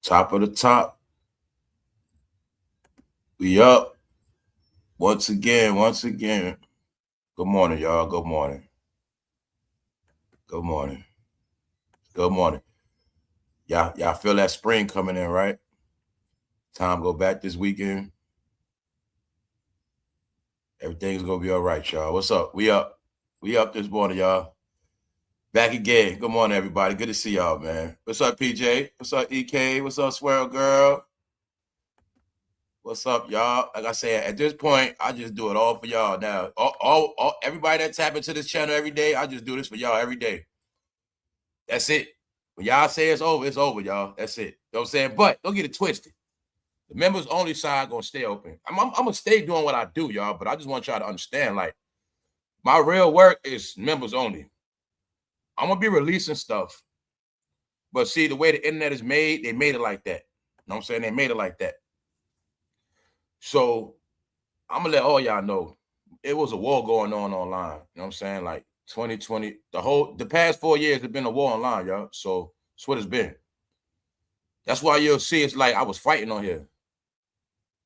Top of the top. We up. Once again. Good morning, y'all. Good morning. Good morning. Good morning. Y'all feel that spring coming in, right? Time go back this weekend. Everything's gonna be all right, y'all. What's up? We up. We up this morning, y'all. Back again. Good morning, everybody. Good to see y'all, man. What's up, PJ? What's up, EK? What's up, Swirl Girl? What's up, y'all? Like I said, at this point, I just do it all for y'all now. All everybody that tap into this channel every day, I just do this for y'all every day. That's it. When y'all say it's over, y'all. That's it. You know what I'm saying? But don't get it twisted. The members only side gonna stay open. I'm gonna stay doing what I do, y'all, but I just want y'all to understand, like, my real work is members only. I'm gonna be releasing stuff. But see, the way the internet is made, they made it like that. You know what I'm saying? They made it like that. So I'm gonna let all y'all know it was a war going on online. You know what I'm saying? Like 2020, the past 4 years have been a war online, y'all. So that's what it's been. That's why you'll see it's like I was fighting on here.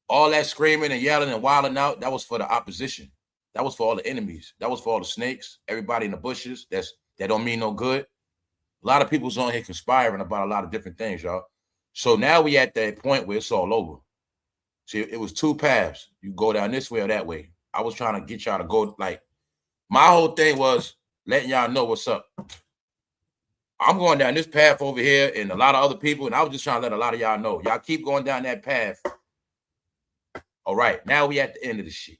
All that screaming and yelling and wilding out, that was for the opposition. That was for all the enemies. That was for all the snakes, everybody in the bushes that don't mean no good. A lot of people's on here conspiring about a lot of different things, y'all. So now we at that point where it's all over. See, it was two paths. You go down this way or that way. I was trying to get y'all to go, like, my whole thing was letting y'all know what's up. I'm going down this path over here and a lot of other people, and I was just trying to let a lot of y'all know. Y'all keep going down that path. All right, now we at the end of the shit.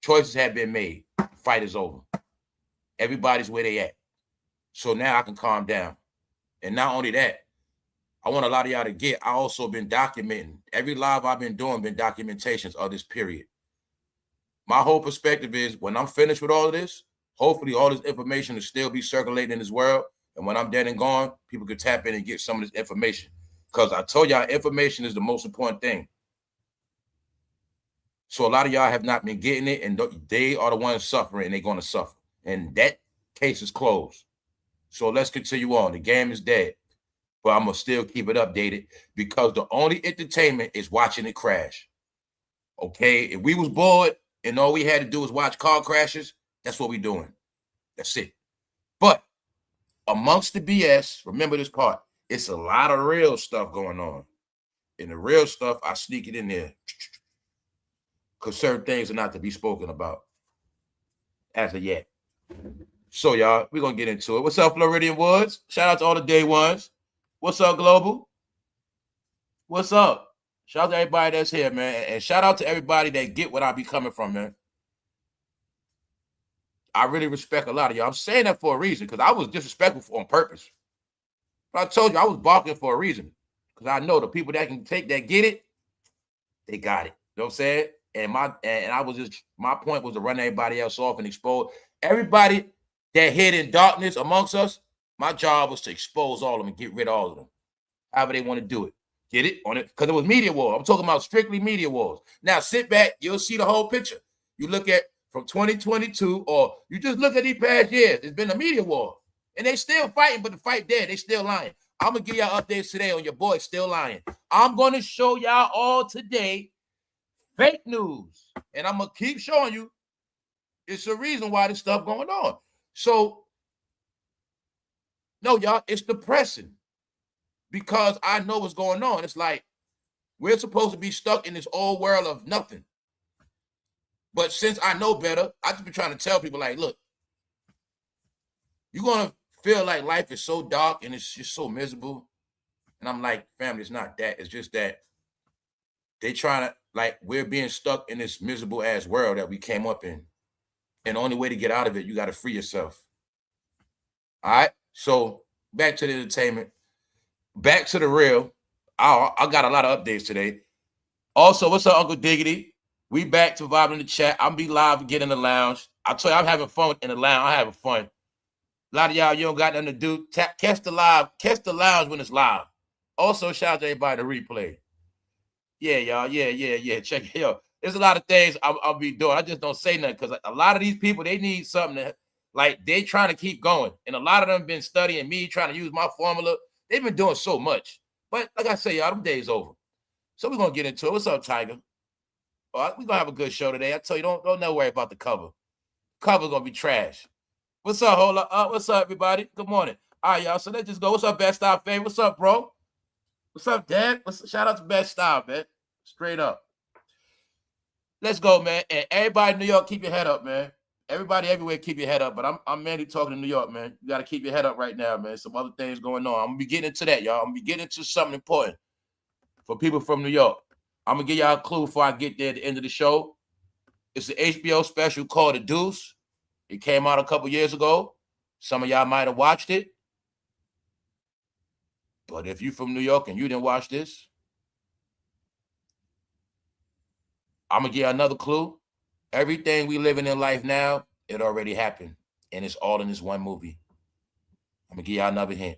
Choices have been made. The fight is over. Everybody's where they at. So now I can calm down. And not only that, I want a lot of y'all to get, I also been documenting. Every live I've been doing been documentations of this period. My whole perspective is when I'm finished with all of this, hopefully all this information will still be circulating in this world. And when I'm dead and gone, people can tap in and get some of this information. Because I told y'all information is the most important thing. So a lot of y'all have not been getting it, and they are the ones suffering, and they're going to suffer. And that case is closed. So let's continue on. The game is dead. But I'm going to still keep it updated because the only entertainment is watching it crash. Okay? If we was bored and all we had to do was watch car crashes, that's what we're doing. That's it. But amongst the BS, remember this part, it's a lot of real stuff going on. And the real stuff, I sneak it in there. Because certain things are not to be spoken about as of yet. So, y'all, we're going to get into it. What's up, Floridian Woods? Shout out to all the day ones. What's up, Global? What's up? Shout out to everybody that's here, man. And shout out to everybody that get what I be coming from, man. I really respect a lot of y'all. I'm saying that for a reason because I was disrespectful on purpose. But I told you I was barking for a reason because I know the people that can take that get it, they got it. You know what I'm saying? And my point was to run everybody else off and expose everybody that hid in darkness amongst us. My job was to expose all of them and get rid of all of them. However they want to do it. Get it? On it? Because it was media war. I'm talking about strictly media wars. Now sit back, you'll see the whole picture. You look at from 2022, or you just look at these past years. It's been a media war. And they still fighting, but the fight dead. They still lying. I'm going to give y'all updates today on your boy still lying. I'm going to show y'all all today fake news. And I'm going to keep showing you it's a reason why this stuff going on. So, no, y'all, it's depressing because I know what's going on. It's like we're supposed to be stuck in this old world of nothing. But since I know better, I just been trying to tell people, like, look, you're going to feel like life is so dark and it's just so miserable. And I'm like, family, it's not that. It's just that they trying to, like, we're being stuck in this miserable ass world that we came up in. And the only way to get out of it, you got to free yourself. All right? So back to the entertainment. Back to the real. I got a lot of updates today. Also, what's up, Uncle Diggity? We back to vibing in the chat. I'm be live and get in the lounge. I tell you, I'm having fun in the lounge. I'm having fun. A lot of y'all, you don't got nothing to do. Catch the lounge when it's live. Also, shout out to everybody to replay. Yeah, y'all. Yeah. Check it out. There's a lot of things I'll be doing. I just don't say nothing because a lot of these people, they need something that, like, they trying to keep going. And a lot of them been studying me, trying to use my formula. They've been doing so much. But like I say, y'all, them days over. So we're gonna get into it. What's up, Tiger? All right, we're gonna have a good show today. I tell you, don't never worry about the cover. Cover's gonna be trash. What's up, hold up? What's up, everybody? Good morning. All right, y'all. So let's just go. What's up, Best Style Fame? What's up, bro? What's up, Dad? Shout out to Best Style, man. Straight up. Let's go, man. And everybody in New York, keep your head up, man. Everybody everywhere, keep your head up. But I'm mainly talking to New York, man. You got to keep your head up right now, man. Some other things going on. I'm going to be getting into that, y'all. I'm going to be getting into something important for people from New York. I'm going to give y'all a clue before I get there at the end of the show. It's an HBO special called The Deuce. It came out a couple years ago. Some of y'all might have watched it. But if you're from New York and you didn't watch this, I'm going to give you another clue. Everything we living in life now, it already happened. And it's all in this one movie. I'm going to give y'all another hint.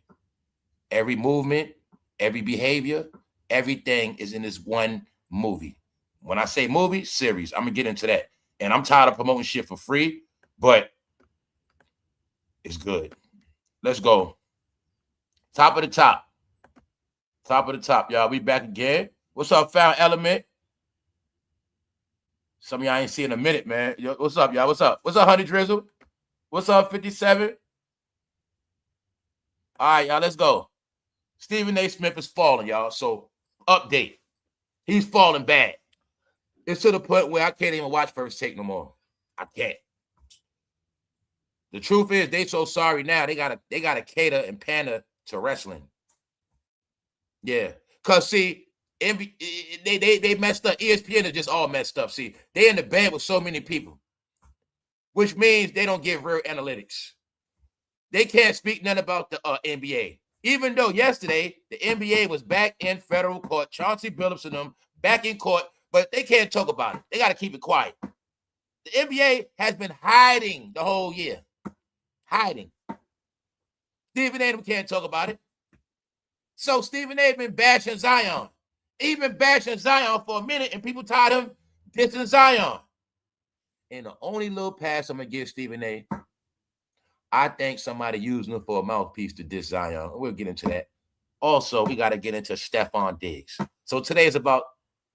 Every movement, every behavior, everything is in this one movie. When I say movie, series, I'm going to get into that. And I'm tired of promoting shit for free, but it's good. Let's go. Top of the top. Top of the top, y'all. We back again. What's up, Found Element? Some of y'all ain't seen in a minute, man. Yo, what's up, y'all? What's up? What's up, Honey Drizzle? What's up, 57? All right, y'all, let's go. Stephen A. Smith is falling, y'all. So, update. He's falling bad. It's to the point where I can't even watch First Take no more. I can't. The truth is, they so sorry now. They gotta cater and pander to wrestling. Yeah, cause see, they messed up. ESPN is just all messed up. See, they in the bed with so many people, which means they don't give real analytics. They can't speak nothing about the NBA. Even though yesterday the NBA was back in federal court, Chauncey Billups and them back in court, but they can't talk about it. They got to keep it quiet. The NBA has been hiding the whole year. Hiding. Stephen A. can't talk about it. So Stephen A. been bashing Zion. He been bashing Zion for a minute, and people tired of him dissing Zion. And the only little pass I'm going to give Stephen A., I think somebody using him for a mouthpiece to diss Zion. We'll get into that. Also, we got to get into stephondiggs. So today is about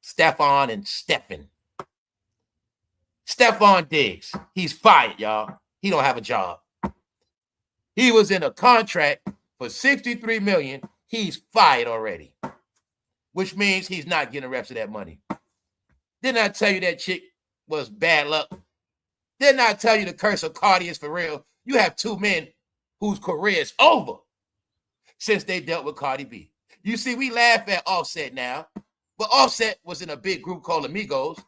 Stephon and Stephen. stephondiggs. He's fired, y'all. He don't have a job. He was in a contract for $63 million. He's fired already, which means he's not getting the rest of that money. Didn't I tell you that chick was bad luck? Didn't I tell you the curse of Cardi is for real? You have two men whose career is over since they dealt with Cardi B. You see, we laugh at Offset now, but Offset was in a big group called Amigos.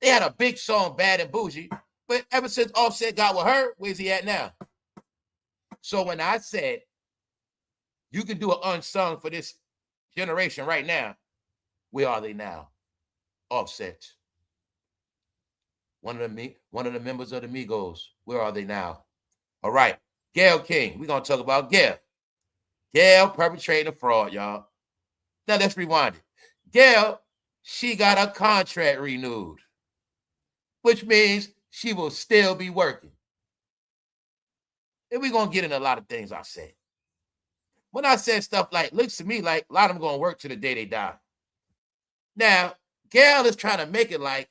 They had a big song, Bad and Bougie, but ever since Offset got with her, where's he at now? So when I said you can do an unsung for this generation right now, where are they now? Offset. One of the members of the Migos, where are they now? All right, GAYLE King. We're going to talk about GAYLE. GAYLE perpetrating a fraud, y'all. Now let's rewind it. GAYLE, she got her contract renewed, which means she will still be working. And we're going to get into a lot of things I said. When I said stuff like, looks to me like a lot of them going to work to the day they die. Now, GAYLE is trying to make it like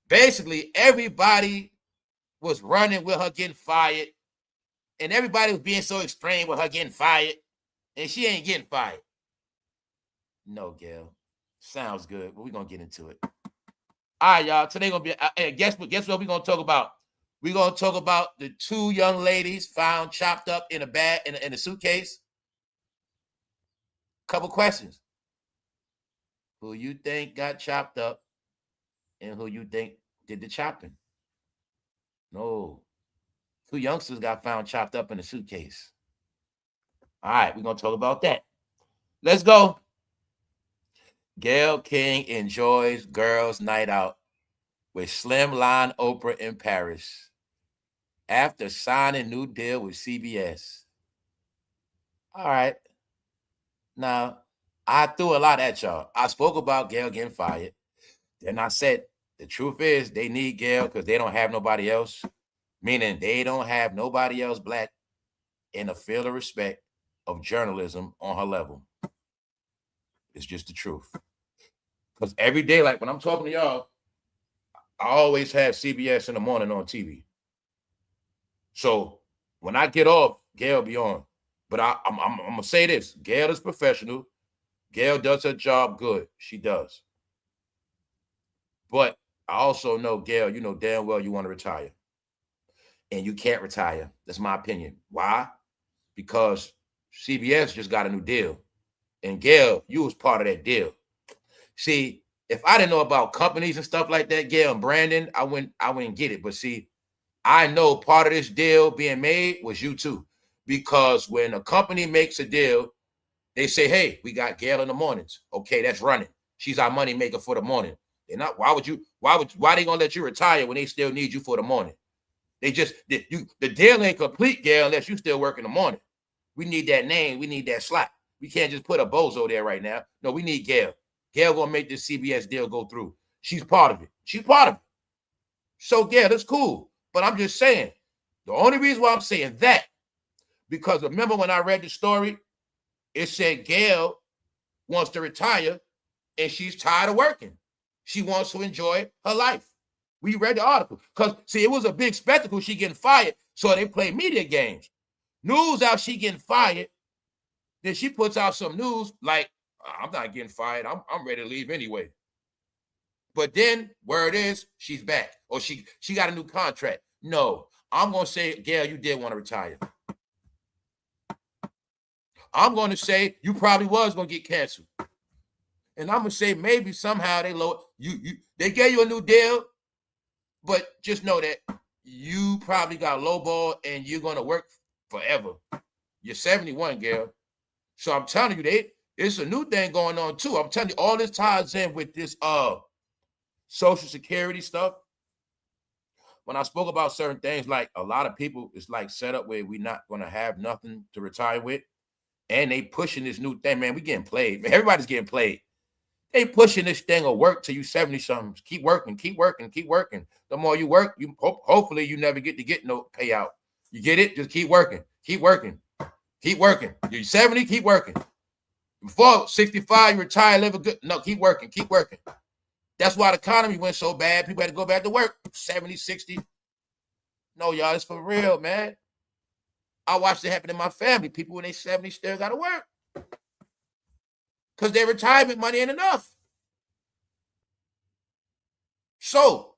basically everybody was running with her getting fired, and everybody was being so extreme with her getting fired, and she ain't getting fired. No, GAYLE. Sounds good, but we're going to get into it. All right, y'all. Today going to be, guess what we're going to talk about? We're going to talk about the two young ladies found chopped up in a bag, in a suitcase. Couple questions. Who you think got chopped up and who you think did the chopping? No. Two youngsters got found chopped up in a suitcase. All right, we're going to talk about that. Let's go. GAYLE King enjoys girls' night out with Slimline Oprah in Paris after signing new deal with CBS. All right. Now, I threw a lot at y'all. I spoke about GAYLE getting fired. Then I said, the truth is they need GAYLE because they don't have nobody else, meaning they don't have nobody else black in the field of respect of journalism on her level. It's just the truth. Because every day, like when I'm talking to y'all, I always have CBS in the morning on TV. So when I get off, GAYLE be on. But I'm gonna say this: GAYLE is professional. GAYLE does her job good. She does. But I also know, GAYLE, you know damn well you want to retire. And you can't retire. That's my opinion. Why? Because CBS just got a new deal. And GAYLE, you was part of that deal. See, if I didn't know about companies and stuff like that, GAYLE and branding, I wouldn't get it. But see, I know part of this deal being made was you too. Because when a company makes a deal, they say, hey, we got GAYLE in the mornings. Okay, that's running. She's our money maker for the morning. They're not, why they gonna let you retire when they still need you for the morning? The deal ain't complete, GAYLE, unless you still work in the morning. We need that name, we need that slot. We can't just put a bozo there right now. No, we need GAYLE. GAYLE gonna make this CBS deal go through. She's part of it. She's part of it. So yeah, that's cool. But I'm just saying, the only reason why I'm saying that, because remember when I read the story, it said GAYLE wants to retire and she's tired of working. She wants to enjoy her life. We read the article. Because, see, it was a big spectacle, she getting fired, so they play media games. News out she getting fired, then she puts out some news like, I'm not getting fired. I'm ready to leave anyway. But then, word is, she's back. Or she got a new contract. No, I'm going to say, GAYLE, you did want to retire. I'm going to say you probably was going to get canceled. And I'm going to say maybe somehow they gave you a new deal, but just know that you probably got lowball and you're going to work forever. You're 71, GAYLE. So I'm telling you, it's a new thing going on too. I'm telling you, all this ties in with this Social Security stuff. When I spoke about certain things, like a lot of people, it's like set up where we're not going to have nothing to retire with. And they pushing this new thing, man. We getting played. Man, everybody's getting played. They pushing this thing of work till you 70-something. Keep working, keep working, keep working. The more you work, hopefully you never get no payout. You get it? Just keep working, keep working, keep working. You're 70, keep working. Before 65, you retire, live a good. No, keep working, keep working. That's why the economy went so bad. People had to go back to work. 70, 60. No, y'all, it's for real, man. I watched it happen in my family. People when they 70 still got to work. Because their retirement money ain't enough. So,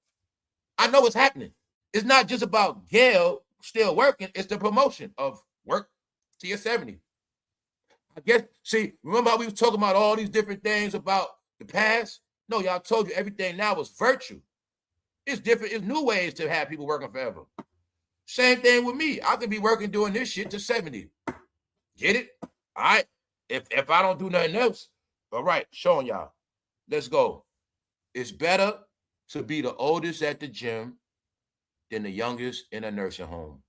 I know what's happening. It's not just about GAYLE still working. It's the promotion of work to your 70. I guess, see, remember how we was talking about all these different things about the past? No, y'all told you everything now was virtue. It's different. It's new ways to have people working forever. Same thing with me. I could be working doing this shit to 70. Get it? All right. If I don't do nothing else, all right, showing y'all. Let's go. It's better to be the oldest at the gym than the youngest in a nursing home.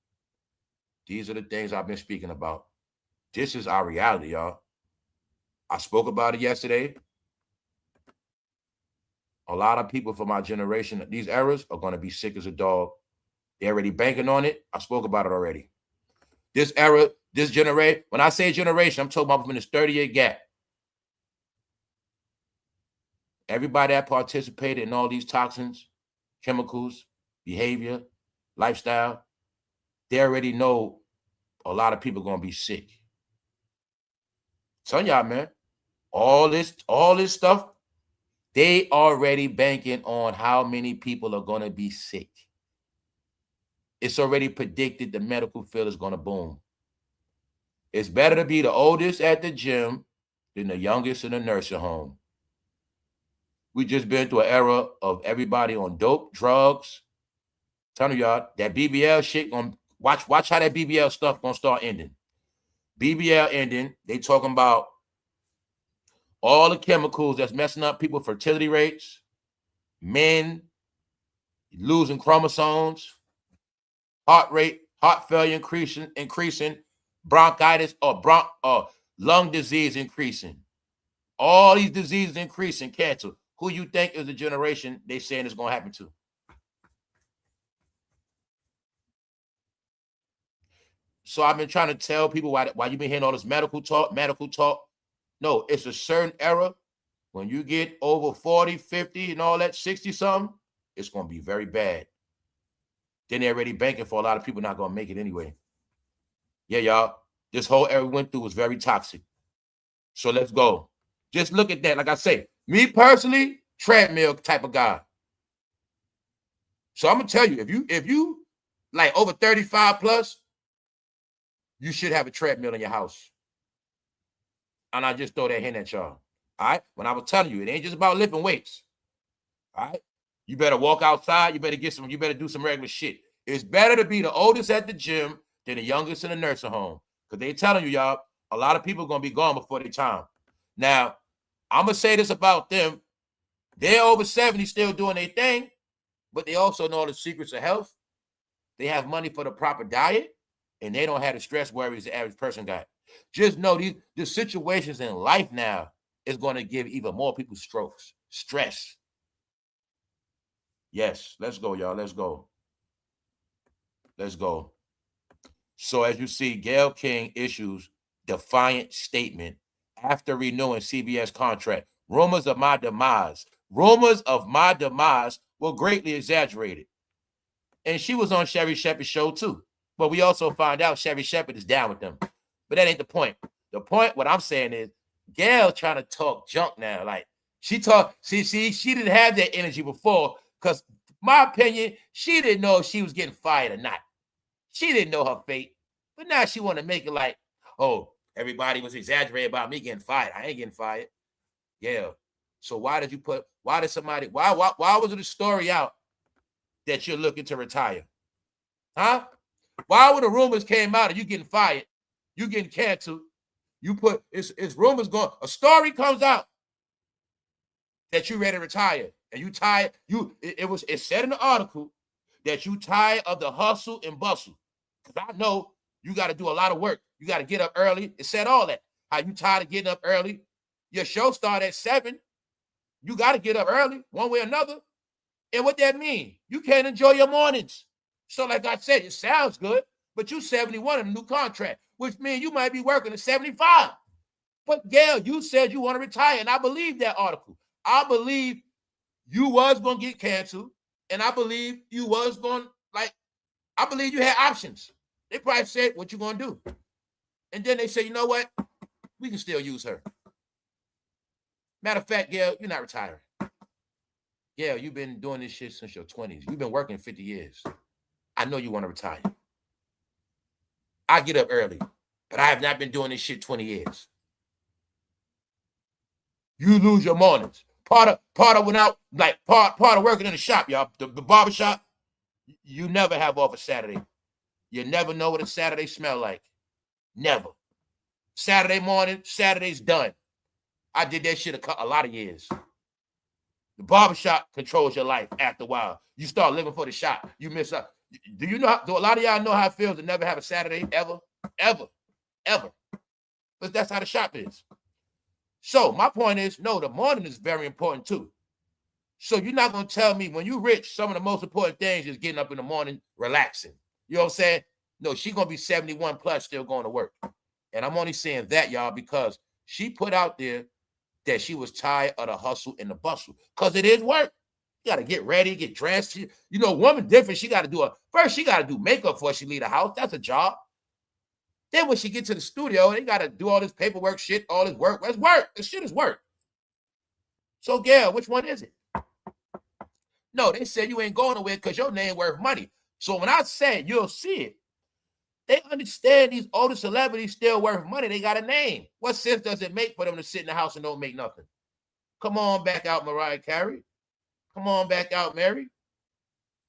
These are the things I've been speaking about. This is our reality, y'all. I spoke about it yesterday. A lot of people from my generation, these eras, are going to be sick as a dog. They're already banking on it. I spoke about it already. This era, this generation, when I say generation, I'm talking about from this 30-year gap. Everybody that participated in all these toxins, chemicals, behavior, lifestyle, they already know a lot of people are going to be sick. Tell y'all, man, all this stuff, they already banking on how many people are going to be sick. It's already predicted the medical field is going to boom. It's better to be the oldest at the gym than the youngest in a nursing home. We just been through an era of everybody on dope, drugs. I'm telling y'all, that BBL shit, watch how that BBL stuff gonna start ending. BBL ending, they talking about all the chemicals that's messing up people's fertility rates, men losing chromosomes, heart rate, heart failure increasing, bronchitis or lung disease increasing. All these diseases increasing, cancer. Who you think is the generation they saying it's going to happen to? So I've been trying to tell people why you've been hearing all this medical talk. No, it's a certain era. When you get over 40, 50, and all that, 60 something, it's going to be very bad. Then they're already banking for a lot of people not going to make it anyway. Yeah, y'all. This whole era we went through was very toxic. So let's go. Just look at that. Like I say, me personally, treadmill type of guy. So I'm going to tell you, if you like over 35 plus, you should have a treadmill in your house. And I just throw that hint at y'all. All right. When I was telling you, it ain't just about lifting weights. All right. You better walk outside. You better do some regular shit. It's better to be the oldest at the gym than the youngest in the nursing home. Because they telling you, y'all, a lot of people are going to be gone before their time. Now, I'm going to say this about them. They're over 70 still doing their thing, but they also know the secrets of health. They have money for the proper diet, and they don't have the stress worries the average person got. Just know the situations in life now is going to give even more people strokes, stress. Yes, let's go, y'all. Let's go. Let's go. So as you see, Gayle King issues defiant statement after renewing CBS contract. Rumors of my demise were greatly exaggerated. And she was on Sherri Shepherd's show too. But we also find out Sherri Shepherd is down with them. But that ain't the point. The point, what I'm saying is, Gayle trying to talk junk now. Like, she didn't have that energy before, because my opinion, she didn't know if she was getting fired or not. She didn't know her fate. But now she want to make it like, oh, everybody was exaggerating about me getting fired. I ain't getting fired. Yeah. So why was it a story out that you're looking to retire? Huh? Why when the rumors came out of you getting fired, you getting canceled, it's rumors going, a story comes out that you ready to retire and you tired, it said in the article that you tired of the hustle and bustle. Because I know you got to do a lot of work. You got to get up early. It said all that. How you tired of getting up early? Your show start at 7. You got to get up early, one way or another. And what that mean? You can't enjoy your mornings. So like I said, it sounds good, but you 71 in a new contract, which means you might be working at 75. But Gayle, you said you want to retire, and I believe that article. I believe you was going to get canceled, and I believe you was going, I believe you had options. They probably said, what you going to do? And then they say, you know what? We can still use her. Matter of fact, Gayle, you're not retiring. Gayle, you've been doing this shit since your 20s. You've been working 50 years. I know you want to retire. I get up early, but I have not been doing this shit 20 years. You lose your mornings. Part of went out, part of working in the shop, y'all, the barber shop. You never have off a Saturday. You never know what a Saturday smell like. Never. Saturday morning, Saturday's done. I did that shit a lot of years. The barbershop controls your life after a while. You start living for the shop. You miss out. Do a lot of y'all know how it feels to never have a Saturday ever? Ever. But that's how the shop is. So my point is, no, the morning is very important too. So you're not going to tell me when you're rich, some of the most important things is getting up in the morning, relaxing. You know what I'm saying? No, she's going to be 71 plus still going to work. And I'm only saying that, y'all, because she put out there that she was tired of the hustle and the bustle, because it is work. You got to get ready, get dressed. You know, woman different. She got to do makeup before she leave the house. That's a job. Then when she gets to the studio, they got to do all this paperwork shit, all this work. That's work. This shit is work. So, Gayle, which one is it? No, they said you ain't going nowhere because your name worth money. So when I said you'll see it, they understand these older celebrities still worth money. They got a name. What sense does it make for them to sit in the house and don't make nothing? Come on back out, Mariah Carey. Come on back out, Mary.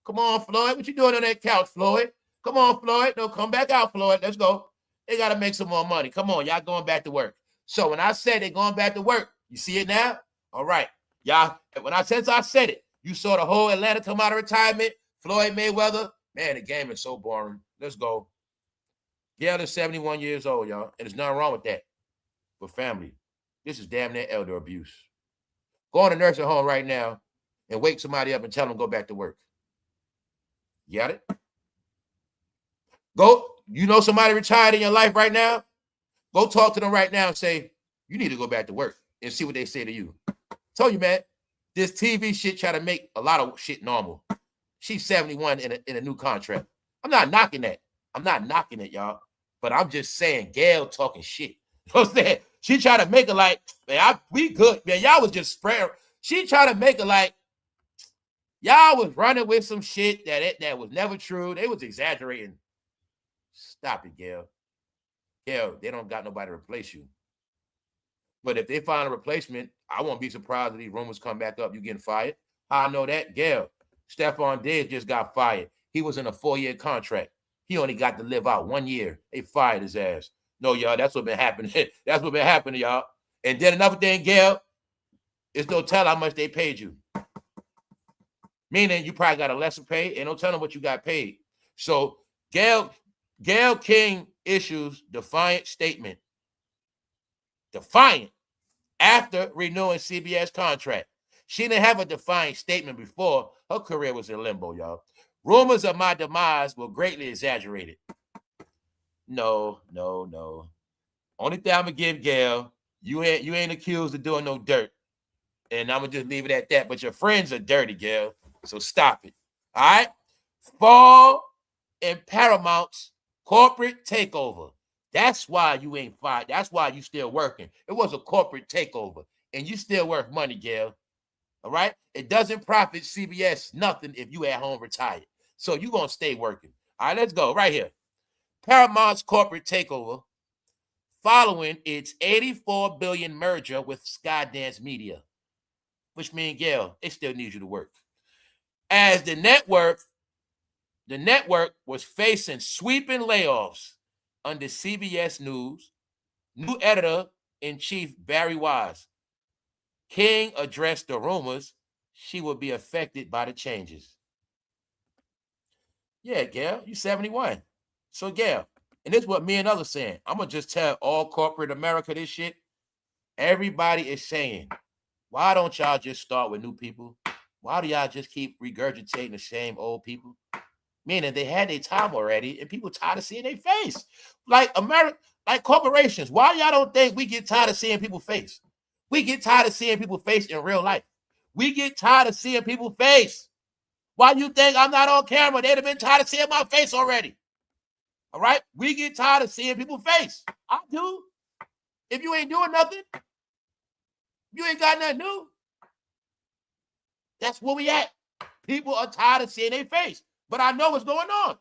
Come on, Floyd. What you doing on that couch, Floyd? Come on, Floyd. No, come back out, Floyd. Let's go. They got to make some more money. Come on, y'all going back to work. So when I said they're going back to work, you see it now? All right. Y'all, since I said it, you saw the whole Atlanta come out of retirement. Floyd Mayweather. Man, the game is so boring. Let's go. Gayle is 71 years old, y'all. And there's nothing wrong with that. But family, this is damn near elder abuse. Go in a nursing home right now and wake somebody up and tell them to go back to work. You got it? Go. You know somebody retired in your life right now? Go talk to them right now and say, You need to go back to work and see what they say to you. Told you, man, this TV shit try to make a lot of shit normal. She's 71 in a new contract. I'm not knocking that. I'm not knocking it, y'all. But I'm just saying, GAYLE talking shit. You know what I'm saying? She tried to make it like, man, we good. Man, y'all was just spraying. She tried to make it like, y'all was running with some shit that was never true. They was exaggerating. Stop it, GAYLE. GAYLE, they don't got nobody to replace you. But if they find a replacement, I won't be surprised if these rumors come back up. You getting fired? How I know that? GAYLE. STEPHONdiggs just got fired. He was in a 4-year contract. He only got to live out 1 year. They fired his ass. No, y'all, that's what been happening. That's what been happening, y'all. And then another thing, GAYLE, it's no tell how much they paid you. Meaning you probably got a lesser pay, and don't tell them what you got paid. So GAYLE King issues defiant statement. Defiant. After renewing CBS contract. She didn't have a defiant statement before. Her career was in limbo, y'all. Rumors of my demise were greatly exaggerated. No. Only thing I'm gonna give GAYLE, you ain't accused of doing no dirt. And I'm gonna just leave it at that. But your friends are dirty, GAYLE. So stop it. All right? Fall in Paramount's corporate takeover. That's why you ain't fired. That's why you still working. It was a corporate takeover. And you still worth money, GAYLE. All right? It doesn't profit CBS nothing if you at home retired. So you're going to stay working. All right, let's go right here. Paramount's corporate takeover following its $84 billion merger with Skydance Media, which means, GAYLE, they still need you to work. As the network was facing sweeping layoffs under CBS News, new editor-in-chief Barry Wise, King addressed the rumors she would be affected by the changes. Yeah, GAYLE, you 71. So, GAYLE, and this is what me and others saying. I'm going to just tell all corporate America this shit. Everybody is saying, why don't y'all just start with new people? Why do y'all just keep regurgitating the same old people? Meaning they had their time already, and people tired of seeing their face. Like America, like corporations. Why y'all don't think we get tired of seeing people's face? We get tired of seeing people's face in real life. We get tired of seeing people's face. Why you think I'm not on camera? They'd have been tired of seeing my face already. All right? We get tired of seeing people's face. I do. If you ain't doing nothing, you ain't got nothing new. That's where we at. People are tired of seeing their face. But I know what's going on.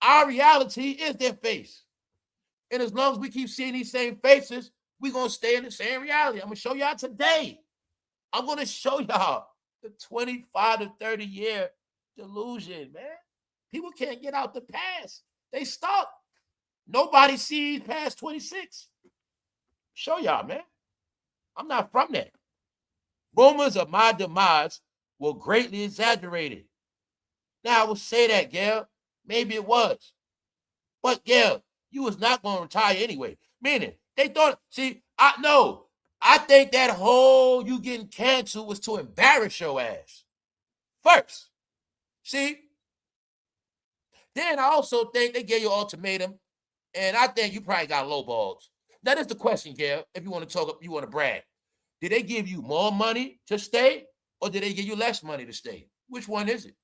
Our reality is their face. And as long as we keep seeing these same faces, we're going to stay in the same reality. I'm going to show y'all today. I'm going to show y'all the 25 to 30 year delusion, man. People can't get out the past. They stuck. Nobody sees past 26. Show y'all, man. I'm not from that. Rumors of my demise were greatly exaggerated. Now, I will say that, GAYLE. Maybe it was. But, GAYLE, you was not going to retire anyway. Meaning, they thought, see, I think that whole you getting canceled was to embarrass your ass. First. See? Then I also think they gave you an ultimatum, and I think you probably got low balls. Now, that's the question, GAYLE, if you want to talk, you want to brag. Did they give you more money to stay, or did they give you less money to stay? Which one is it?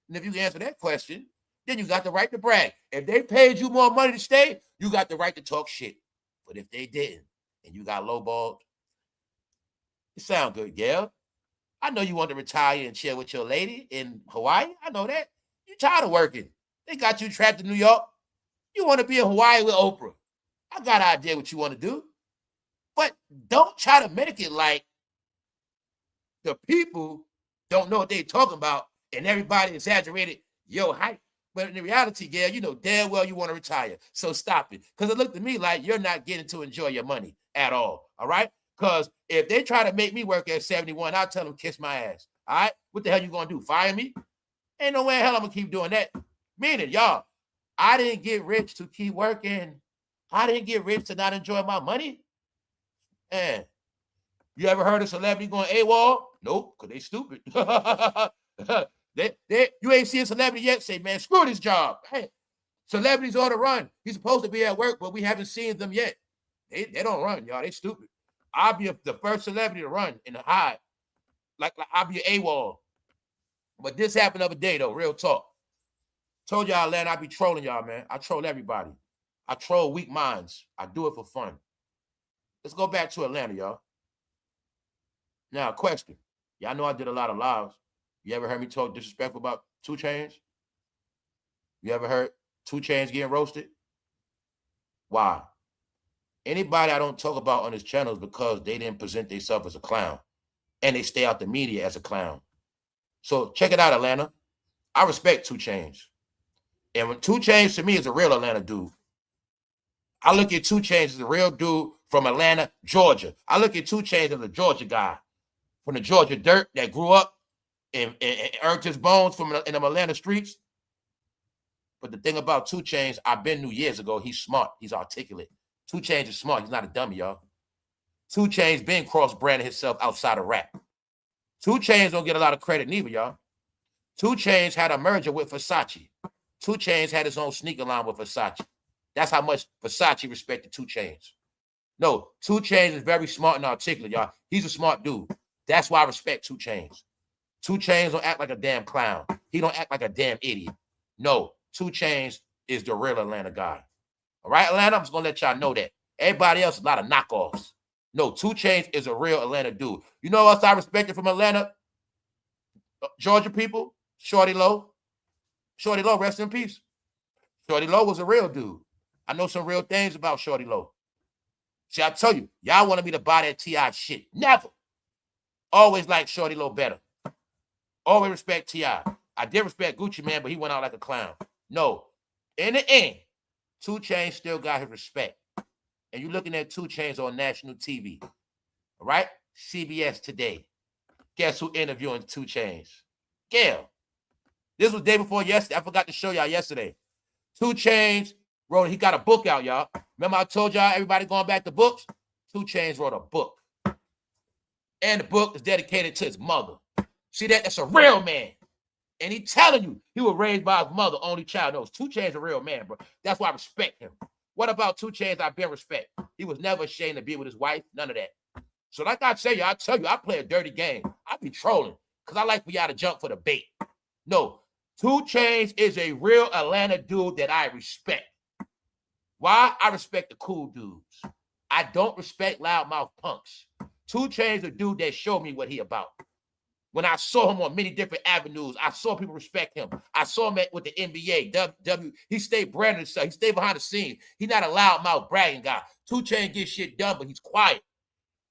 And if you can answer that question, then you got the right to brag. If they paid you more money to stay, you got the right to talk shit. But if they didn't, and you got lowballed, it sounds good, GAYLE. I know you want to retire and chill with your lady in Hawaii. I know that. You tired of working. They got you trapped in New York. You want to be in Hawaii with Oprah. I got an idea what you want to do. But don't try to make it like the people don't know what they're talking about and everybody exaggerated your hype. But in the reality, GAYLE, you know damn well you want to retire. So stop it. Because it looked to me like you're not getting to enjoy your money at all. All right? Because if they try to make me work at 71, I'll tell them kiss my ass. All right? What the hell you going to do? Fire me? Ain't no way in hell I'm going to keep doing that. Meaning, y'all, I didn't get rich to keep working. I didn't get rich to not enjoy my money. Man, you ever heard of celebrity going AWOL? Nope, because they stupid. You ain't seen a celebrity yet say, man, screw this job. Hey, celebrities on the run. He's supposed to be at work, but we haven't seen them yet. They don't run, y'all. They stupid. I'll be the first celebrity to run and hide. Like I'll be an AWOL. But this happened the other day, though, real talk. Told y'all, Atlanta, I be trolling y'all, man. I troll everybody. I troll weak minds. I do it for fun. Let's go back to Atlanta, y'all. Now, question. Y'all know I did a lot of lives. You ever heard me talk disrespectful about 2 Chainz? You ever heard 2 Chainz getting roasted? Why? Anybody I don't talk about on this channel is because they didn't present themselves as a clown. And they stay out the media as a clown. So check it out, Atlanta. I respect 2 Chainz. And when 2 Chainz to me is a real Atlanta dude. I look at 2 Chainz as a real dude from Atlanta, Georgia. I look at 2 Chainz as a Georgia guy from the Georgia dirt that grew up and earned his bones from in the Atlanta streets. But the thing about 2 Chainz, I've been knew years ago, he's smart. He's articulate. 2 Chainz is smart. He's not a dummy, y'all. 2 Chainz been cross-branding himself outside of rap. 2 Chainz don't get a lot of credit neither, y'all. 2 Chainz had a merger with Versace. 2 Chainz had his own sneaker line with Versace. That's how much Versace respected 2 Chainz. No, 2 Chainz is very smart and articulate, y'all. He's a smart dude. That's why I respect 2 Chainz. 2 Chainz don't act like a damn clown. He don't act like a damn idiot. No, 2 Chainz is the real Atlanta guy. All right, Atlanta, I'm just going to let y'all know that. Everybody else, a lot of knockoffs. No, 2 Chainz is a real Atlanta dude. You know what else I respected from Atlanta? Georgia people, Shorty Low. Shorty Low, rest in peace. Shorty Low was a real dude. I know some real things about Shorty Low. See, I tell you, y'all wanted me to buy that T.I. shit. Never. Always liked Shorty Low better. Always respect T.I. I did respect Gucci Mane, but he went out like a clown. No. In the end, 2 Chainz still got his respect. And you're looking at 2 Chainz on national TV. All right? CBS Today. Guess who interviewing 2 Chainz? GAYLE. This was the day before yesterday. I forgot to show y'all yesterday. 2 Chainz wrote, he got a book out, y'all. Remember I told y'all everybody going back to books? 2 Chainz wrote a book. And the book is dedicated to his mother. See that? That's a real man. And he telling you he was raised by his mother, only child knows. 2 Chainz a real man, bro. That's why I respect him. What about 2 Chainz? I've been respect. He was never ashamed to be with his wife. None of that. So like I tell you, I play a dirty game. I be trolling because I like for y'all to jump for the bait. No, 2 Chainz is a real Atlanta dude that I respect. Why? I respect the cool dudes. I don't respect loudmouth punks. 2 Chainz a dude that showed me what he about. When I saw him on many different avenues, I saw people respect him. I saw him with the NBA, he stayed branded himself. He stayed behind the scenes. He's not a loudmouth bragging guy. 2 Chainz gets shit done, but he's quiet.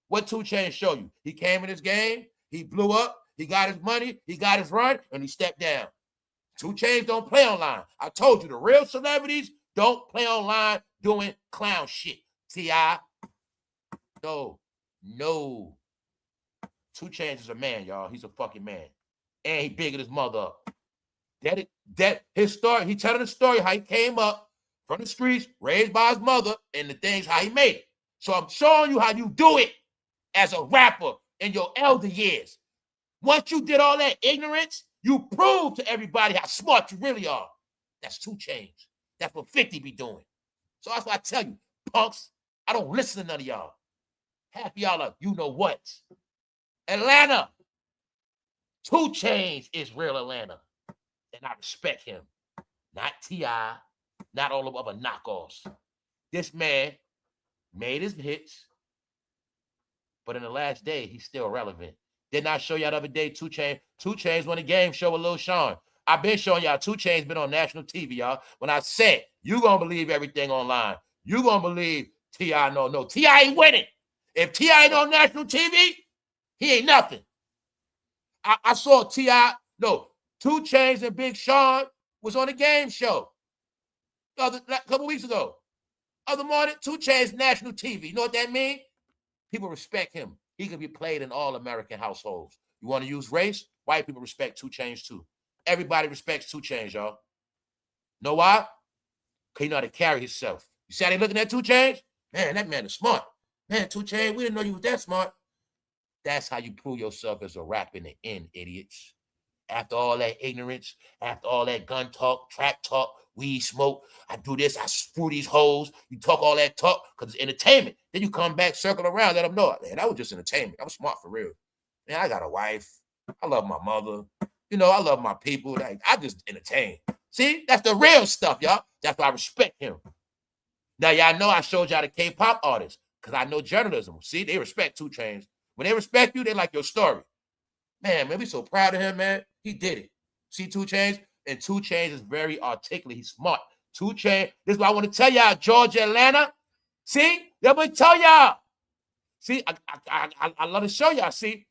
What 2 Chainz show you? He came in his game, he blew up, he got his money, he got his run, and he stepped down. 2 Chainz don't play online. I told you, the real celebrities don't play online doing clown shit. T.I. No. 2 Chainz is a man, y'all. He's a fucking man. And he bigging his mother up. His story, he telling the story how he came up from the streets, raised by his mother, and the things how he made it. So I'm showing you how you do it as a rapper in your elder years. Once you did all that ignorance, you prove to everybody how smart you really are. That's 2 Chainz. That's what 50 be doing. So that's why I tell you, punks, I don't listen to none of y'all. Half of y'all are, you know what? Atlanta. 2 Chainz is real Atlanta. And I respect him. Not T.I., not all of other knockoffs. This man made his hits, but in the last day, he's still relevant. Didn't I show y'all the other day 2 Chainz won a game show with Lil Sean? I've been showing y'all 2 Chainz been on national TV, y'all. When I said, you gonna believe everything online. You gonna believe T.I. No. T.I. ain't winning. If T.I. ain't on national TV, he ain't nothing. I saw T.I. 2 Chainz and Big Sean was on a game show a couple weeks ago. Other morning, 2 Chainz national TV. You know what that means? People respect him. He can be played in all American households. You want to use race? White people respect 2 Chainz too. Everybody respects 2 Chainz, y'all. Know why? Because he know how to carry himself. You see how they looking at 2 Chainz? Man, that man is smart. Man, 2 Chainz, we didn't know you was that smart. That's how you prove yourself as a rap in the end, idiots. After all that ignorance, after all that gun talk, trap talk, weed smoke. I do this. I screw these hoes. You talk all that talk because it's entertainment. Then you come back, circle around, let them know, man, that was just entertainment. I was smart for real. Man, I got a wife. I love my mother. You know, I love my people. Like, I just entertain. See, that's the real stuff, y'all. That's why I respect him. Now, y'all know I showed y'all the K-pop artists because I know journalism. See, they respect 2 Chainz. When they respect you, they like your story. Man, we so proud of him, man. He did it. See 2 Chainz? And 2 Chainz is very articulate. He's smart. 2 Chainz. This is what I want to tell y'all, Georgia, Atlanta. See? I'm going to tell y'all. See, I love to show y'all. See,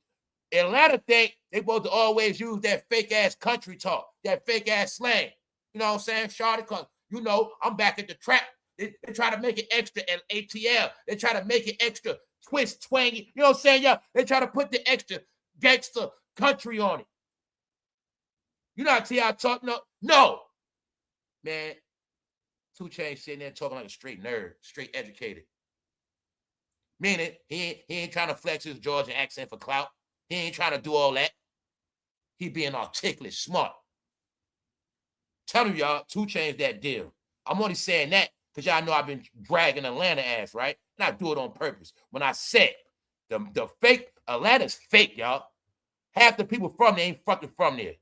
Atlanta think they supposed to always use that fake-ass country talk, that fake-ass slang. You know what I'm saying? Charlotte, because, you know, I'm back at the trap. They try to make it extra ATL. They try to make it extra twist, twangy. You know what I'm saying? Yeah, they try to put the extra gangster country on it. You know how T.I. talk? No. Man, 2 Chainz sitting there talking like a straight nerd, straight educated. Meaning, he ain't trying to flex his Georgia accent for clout. He ain't trying to do all that. He being articulate, smart. Telling y'all, 2 Chainz that deal. I'm only saying that because y'all know I've been dragging Atlanta ass, right? And I do it on purpose. When I said the fake, Atlanta's fake, y'all. Half the people from there ain't fucking from there.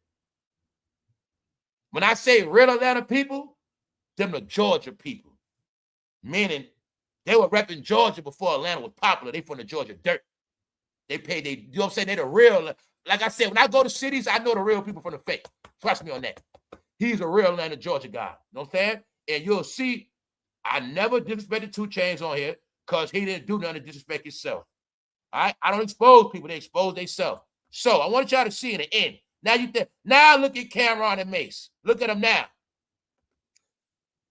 When I say real Atlanta people, them the Georgia people. Meaning they were repping Georgia before Atlanta was popular. They from the Georgia dirt. They pay, you know what I'm saying? They the real, like I said, when I go to cities, I know the real people from the fake. Trust me on that. He's a real Atlanta, Georgia guy. You know what I'm saying? And you'll see, I never disrespected 2 Chainz on here because he didn't do nothing to disrespect himself. All right? I don't expose people. They expose themselves. So I want y'all to see in the end. Now look at Cameron and Mace. Look at them now.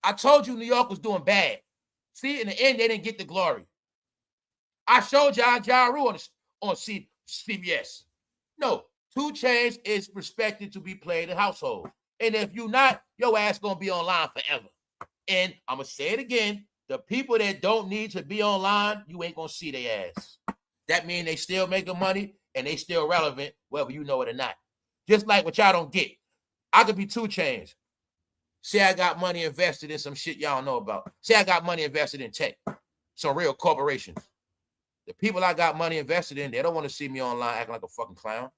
I told you New York was doing bad. See, in the end, they didn't get the glory. I showed y'all Ja Rule on CBS. No, 2 Chainz is respected to be played in household. And if you're not, your ass gonna be online forever. And I'm gonna say it again, the people that don't need to be online, you ain't gonna see their ass. That means they still making money and they still relevant, whether you know it or not. Just like what y'all don't get. I could be 2 Chainz. Say I got money invested in some shit y'all don't know about. Say I got money invested in tech, some real corporations. The people I got money invested in, they don't want to see me online acting like a fucking clown.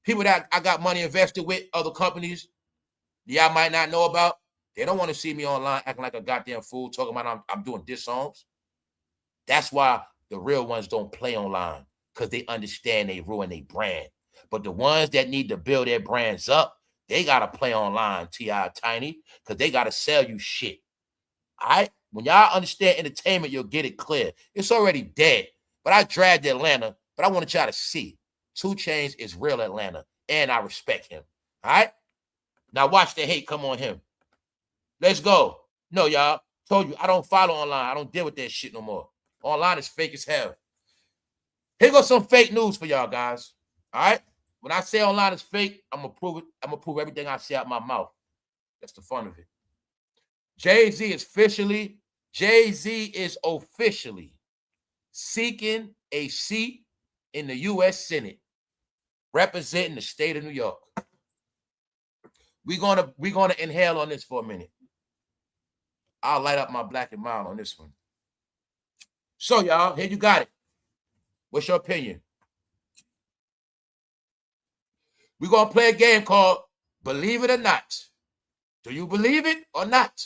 People that I got money invested with, other companies y'all might not know about, they don't want to see me online acting like a goddamn fool, talking about I'm doing diss songs. That's why the real ones don't play online, because they understand they ruin their brand. But the ones that need to build their brands up, they got to play online, T.I. Tiny, because they got to sell you shit. All right? When y'all understand entertainment, you'll get it clear. It's already dead. But I dragged Atlanta, but I wanted y'all to see 2 Chainz is real Atlanta, and I respect him. All right? Now watch the hate come on him. Let's go. No, y'all. Told you, I don't follow online. I don't deal with that shit no more. Online is fake as hell. Here goes some fake news for y'all guys. All right? When I say online is fake, I'm going to prove it. I'm going to prove everything I say out my mouth. That's the fun of it. Jay-Z is officially seeking a seat in the U.S. Senate representing the state of New York. We're gonna inhale on this for a minute. I'll light up my black and mild on this one. So, y'all, here you got it. What's your opinion? We're gonna play a game called Believe It or Not. Do you believe it or not?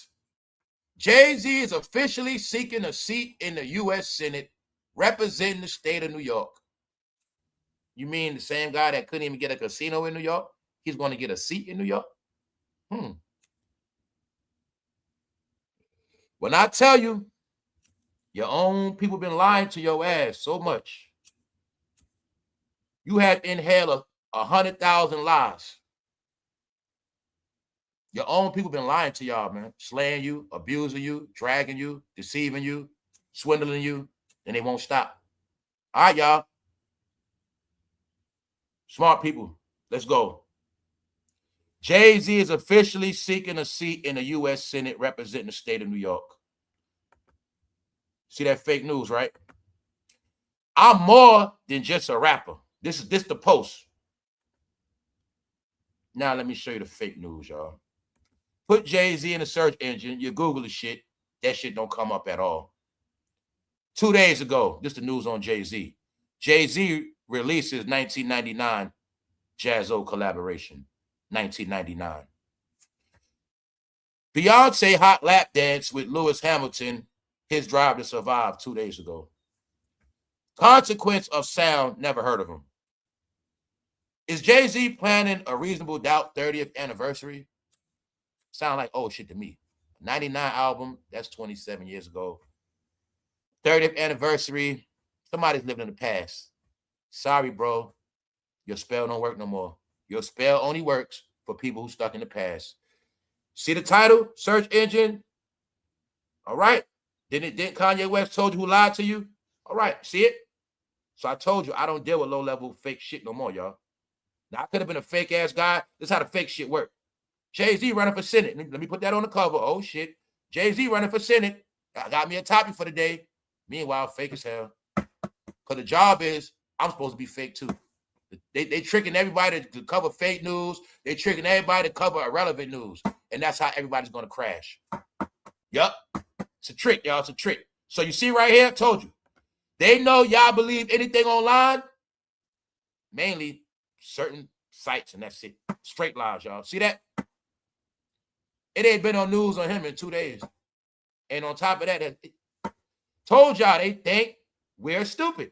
Jay-Z is officially seeking a seat in the U.S. Senate representing the state of New York. You mean the same guy that couldn't even get a casino in New York? He's going to get a seat in New York? When I tell you, your own people been lying to your ass so much. You had to inhale 100,000 lies. Your own people been lying to y'all, man. Slaying you, abusing you, dragging you, deceiving you, swindling you, and they won't stop. All right, y'all. Smart people, let's go. Jay-Z is officially seeking a seat in the U.S. Senate representing the state of New York. See that fake news, right? I'm more than just a rapper. This the post. Now let me show you the fake news, y'all. Put Jay-Z in the search engine. You Google the shit. That shit don't come up at all. 2 days ago, just the news on Jay-Z. Jay-Z releases 1999 Jazzo collaboration. 1999. Beyonce hot lap dance with Lewis Hamilton, his Drive to Survive 2 days ago. Consequence of Sound, never heard of him. Is Jay-Z planning a Reasonable Doubt 30th anniversary? Sound like old shit to me. 99 album, that's 27 years ago. 30th anniversary, somebody's living in the past. Sorry, bro. Your spell don't work no more. Your spell only works for people who stuck in the past. See the title? Search engine. All right. Didn't Kanye West told you who lied to you? All right. See it? So I told you I don't deal with low-level fake shit no more, y'all. Now, I could have been a fake-ass guy. This is how the fake shit work. Jay-Z running for Senate. Let me put that on the cover. Oh, shit. Jay-Z running for Senate. I got me a topic for the day. Meanwhile, fake as hell. Because the job is, I'm supposed to be fake too. They tricking everybody to cover fake news. They tricking everybody to cover irrelevant news. And that's how everybody's going to crash. Yup. It's a trick, y'all. It's a trick. So you see right here, I told you. They know y'all believe anything online. Mainly certain sites, and that's it. Straight lies, y'all. See that? It ain't been on news on him in 2 days. And on top of that, told y'all they think we're stupid.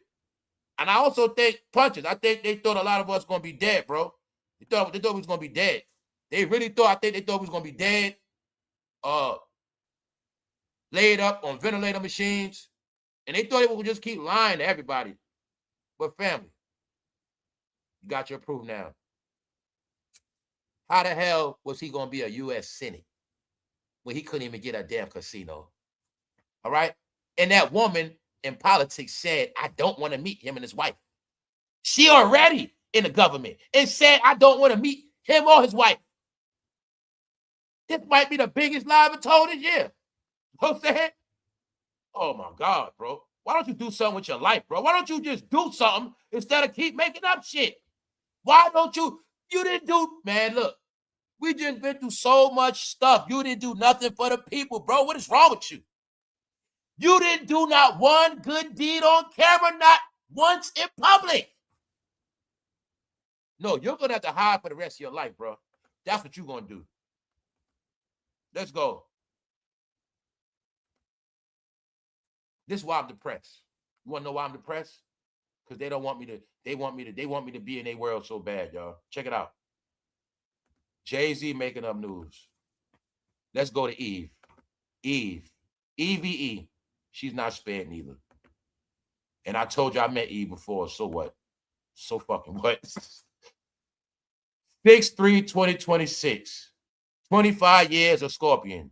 And I also think punches. I think they thought a lot of us going to be dead, bro. They thought we was going to be dead. They really thought, I think they thought we was going to be dead. Laid up on ventilator machines. And they thought they would just keep lying to everybody. But family, you got your proof now. How the hell was he going to be a U.S. Senate when he couldn't even get a damn casino? All right? And that woman in politics said, I don't want to meet him and his wife. She already in the government and said, I don't want to meet him or his wife. This might be the biggest lie ever told this year. You know what I'm saying? Oh my God, bro. Why don't you do something with your life, bro? Why don't you just do something instead of keep making up shit? Why don't you didn't do, man, look, we just been through so much stuff. You didn't do nothing for the people, bro. What is wrong with you? You didn't do not one good deed on camera, not once in public. No, you're going to have to hide for the rest of your life, bro. That's what you're going to do. Let's go. This is why I'm depressed. You want to know why I'm depressed? Because they don't want me to, they want me to be in their world so bad, y'all. Check it out. Jay-Z making up news. Let's go to Eve. Eve. EVE. She's not spared neither. And I told you I met Eve before, so what? So fucking what? 6/3/2026. 25 years of Scorpion.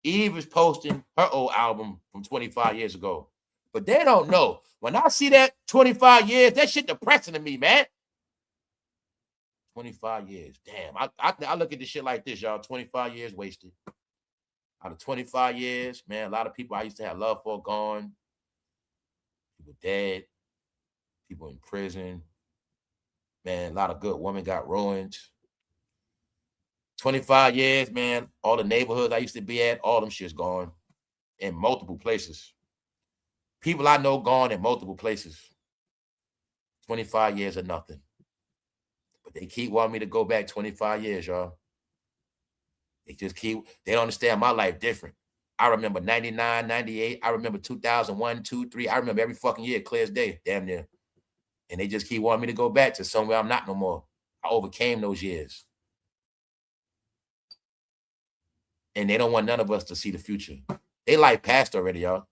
Eve is posting her old album from 25 years ago. But they don't know. When I see that 25 years, that shit depressing to me, man. 25 years. Damn. I look at this shit like this, y'all. 25 years wasted. Out of 25 years, man, a lot of people I used to have love for gone. People dead. People in prison. Man, a lot of good women got ruined. 25 years, man, all the neighborhoods I used to be at, all them shit's gone in multiple places. People I know gone in multiple places. 25 years of nothing. But they keep wanting me to go back 25 years, y'all. They don't understand my life different. I remember 99, 98. I remember 2001, 2, 3. I remember every fucking year, clear as day, damn near. And they just keep wanting me to go back to somewhere I'm not no more. I overcame those years. And they don't want none of us to see the future. They life passed already, y'all.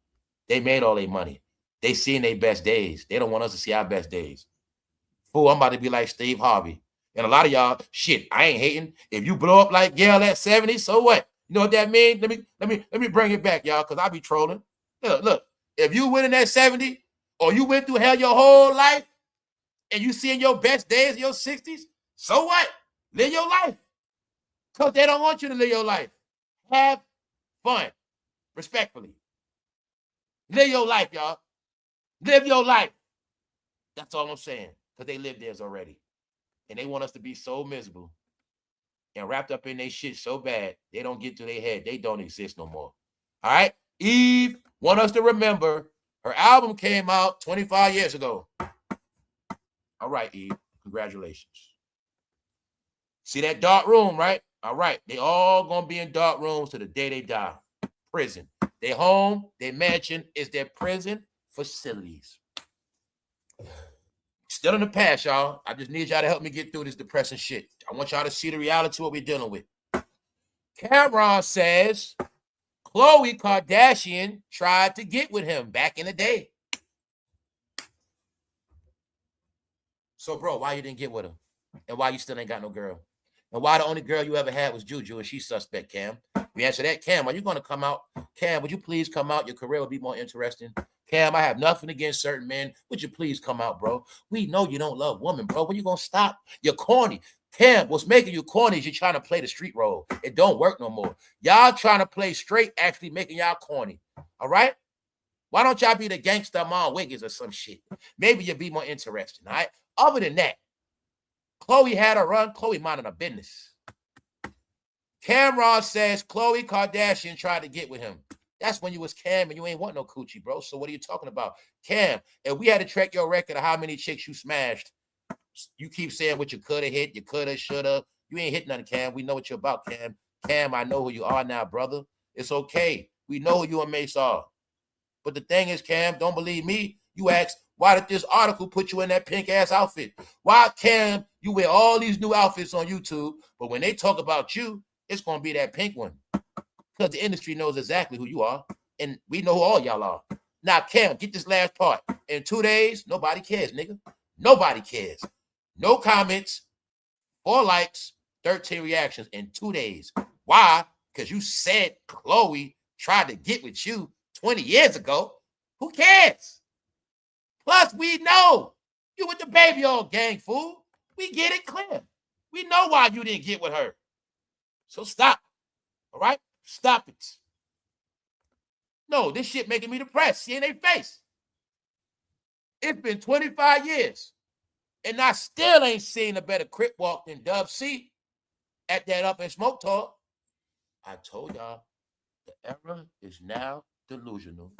They made all their money. They seen their best days. They don't want us to see our best days. Fool, I'm about to be like Steve Harvey. And a lot of y'all, shit, I ain't hating. If you blow up like GAYLE at 70, so what? You know what that means? Let me bring it back, y'all, because I be trolling. Look, if you winning at 70, or you went through hell your whole life, and you seeing your best days in your 60s, so what? Live your life. Because they don't want you to live your life. Have fun. Respectfully. Live your life, y'all. Live your life. That's all I'm saying. Because they live theirs already. And they want us to be so miserable. and wrapped up in their shit so bad, they don't get to their head. They don't exist no more. All right? Eve want us to remember her album came out 25 years ago. All right, Eve. Congratulations. See that dark room, right? All right. They all going to be in dark rooms to the day they die. Prison. Their home, their mansion is their prison facilities. Still in the past, y'all. I just need y'all to help me get through this depressing shit. I want y'all to see the reality of what we're dealing with. Cameron says Khloe Kardashian tried to get with him back in the day. So, bro, why you didn't get with him? And why you still ain't got no girl? And why the only girl you ever had was Juju and she's suspect, Cam? We answer that. Cam, are you going to come out? Cam, would you please come out? Your career would be more interesting. Cam, I have nothing against certain men. Would you please come out, bro? We know you don't love women, bro. When you going to stop? You're corny. Cam, what's making you corny is you're trying to play the street role. It don't work no more. Y'all trying to play straight actually making y'all corny. All right? Why don't y'all be the gangster Mom Wiggins or some shit? Maybe you'll be more interesting, all right? Other than that, Khloe had a run. Khloe minding her business. Cameron says Khloe Kardashian tried to get with him. That's when you was Cam and you ain't want no coochie, bro. So what are you talking about? Cam, if we had to track your record of how many chicks you smashed, you keep saying what you could have hit, you could have, should have. You ain't hit nothing, Cam. We know what you're about, Cam. Cam, I know who you are now, brother. It's okay. We know who you and Mace are. But the thing is, Cam, don't believe me. You ask, why did this article put you in that pink-ass outfit? Why, Cam, you wear all these new outfits on YouTube, but when they talk about you, it's going to be that pink one. Because the industry knows exactly who you are, and we know who all y'all are. Now, Cam, get this last part. In 2 days, nobody cares, nigga. Nobody cares. No comments, 4 likes, 13 reactions in 2 days. Why? Because you said Khloe tried to get with you 20 years ago. Who cares? Plus, we know you with the baby oil gang, fool. We get it clear. We know why you didn't get with her. So stop. All right? Stop it. No, this shit making me depressed. See in their face. It's been 25 years. And I still ain't seen a better crip walk than Dub C at that Up and Smoke Talk. I told y'all, the era is now delusional.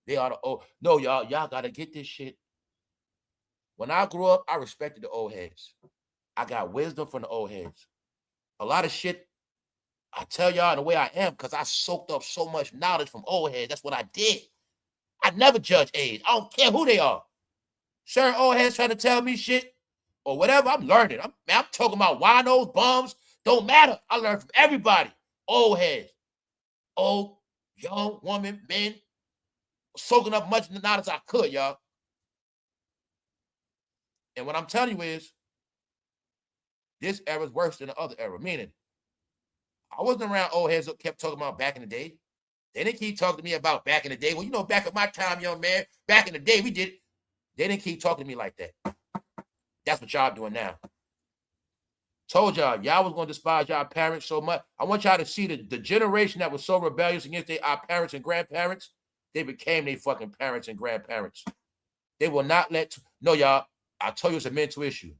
They are the old. No, y'all got to get this shit. When I grew up, I respected the old heads. I got wisdom from the old heads. A lot of shit, I tell y'all the way I am because I soaked up so much knowledge from old heads. That's what I did. I never judge age. I don't care who they are. Certain old heads trying to tell me shit or whatever, I'm learning. I'm talking about winos, bums. Don't matter. I learn from everybody. Old heads. Old, young, woman, men. Soaking up much knowledge as I could, y'all. And what I'm telling you is, this era is worse than the other era. Meaning, I wasn't around old heads that kept talking about back in the day. They didn't keep talking to me about back in the day. Well, you know, back at my time, young man, back in the day, we did. They didn't keep talking to me like that. That's what y'all doing now. Told y'all was going to despise y'all parents so much. I want y'all to see the generation that was so rebellious against our parents and grandparents. They became their fucking parents and grandparents. They will not let... No, y'all, I told you it's a mental issue.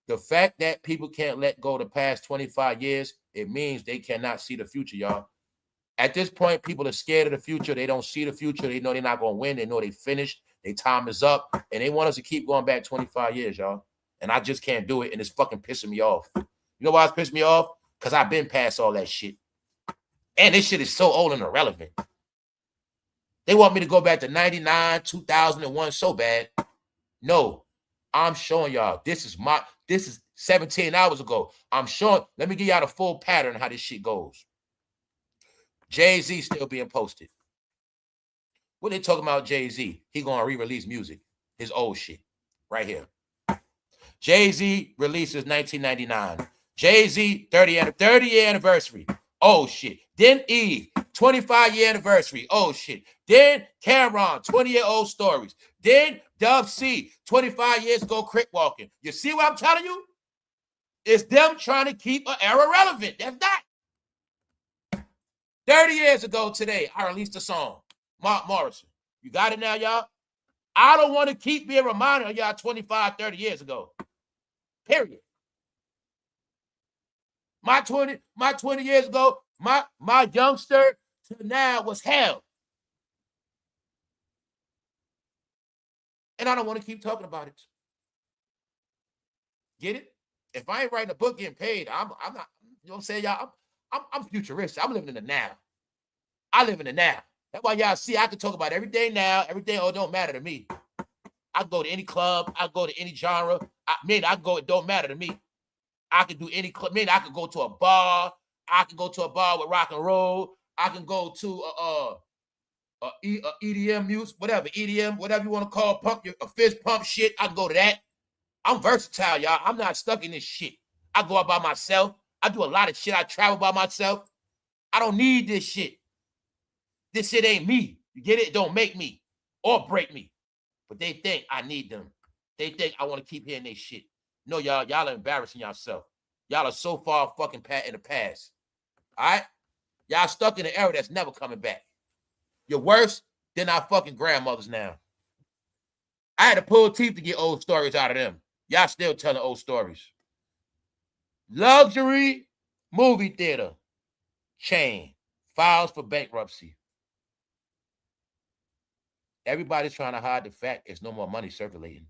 The fact that people can't let go the past 25 years, it means they cannot see the future, y'all. At this point, people are scared of the future. They don't see the future. They know they're not going to win. They know they finished. Their time is up. And they want us to keep going back 25 years, y'all. And I just can't do it. And it's fucking pissing me off. You know why it's pissing me off? Because I've been past all that shit. And this shit is so old and irrelevant. They want me to go back to 99, 2001 so bad. No, I'm showing y'all. This is 17 hours ago. I'm showing. Let me give y'all the full pattern of how this shit goes. Jay-Z still being posted. What they talking about Jay-Z? He going to re-release music. His old shit. Right here. Jay-Z releases 1999. Jay-Z 30-year anniversary. Oh, shit. Then Eve, 25-year anniversary. Oh, shit. Then Cameron, 20-year-old stories. Then Dub C, 25 years ago, crick walking. You see what I'm telling you? It's them trying to keep an era relevant. That's not. 30 years ago today, I released a song. Mark Morrison. You got it now, y'all? I don't want to keep being reminded of y'all 25, 30 years ago. Period. My 20 years ago, my youngster to now was hell. And I don't want to keep talking about it. Get it? If I ain't writing a book getting paid, I'm not, you know what I'm saying, y'all? I'm futuristic. I'm living in the now. I live in the now. That's why y'all see I can talk about every day now. Every day, oh, it don't matter to me. I can go to any club. I go to any genre. It don't matter to me. I can do any club. I can go to a bar. I can go to a bar with rock and roll. I can go to EDM music, whatever, EDM, whatever you want to call, a fist pump shit. I can go to that. I'm versatile, y'all. I'm not stuck in this shit. I go out by myself. I do a lot of shit. I travel by myself. I don't need this shit. This shit ain't me. You get it? It don't make me or break me. But they think I need them. They think I want to keep hearing this shit. No, y'all are embarrassing yourself. Y'all are so far fucking in the past. All right? Y'all stuck in an era that's never coming back. You're worse than our fucking grandmothers now. I had to pull teeth to get old stories out of them. Y'all still telling old stories. Luxury movie theater chain files for bankruptcy. Everybody's trying to hide the fact there's no more money circulating.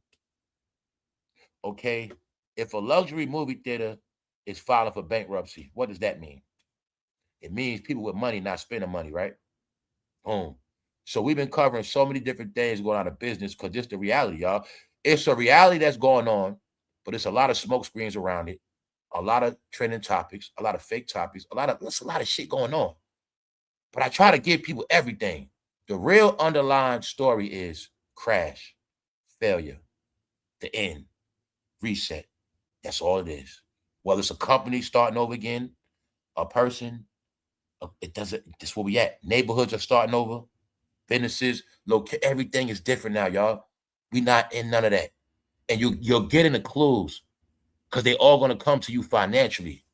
Okay, if a luxury movie theater is filing for bankruptcy, what does that mean? It means people with money not spending money, right? Boom. So we've been covering so many different things going out of business because it's the reality, y'all. It's a reality that's going on, but it's a lot of smoke screens around it, a lot of trending topics, a lot of fake topics, a lot of shit going on. But I try to give people everything. The real underlying story is crash, failure, the end, reset. That's all it is. Whether it's a company starting over again, a person, it doesn't, that's where we at. Neighborhoods are starting over. Businesses, everything is different now, y'all. We not in none of that. And you're getting the clues because they all going to come to you financially,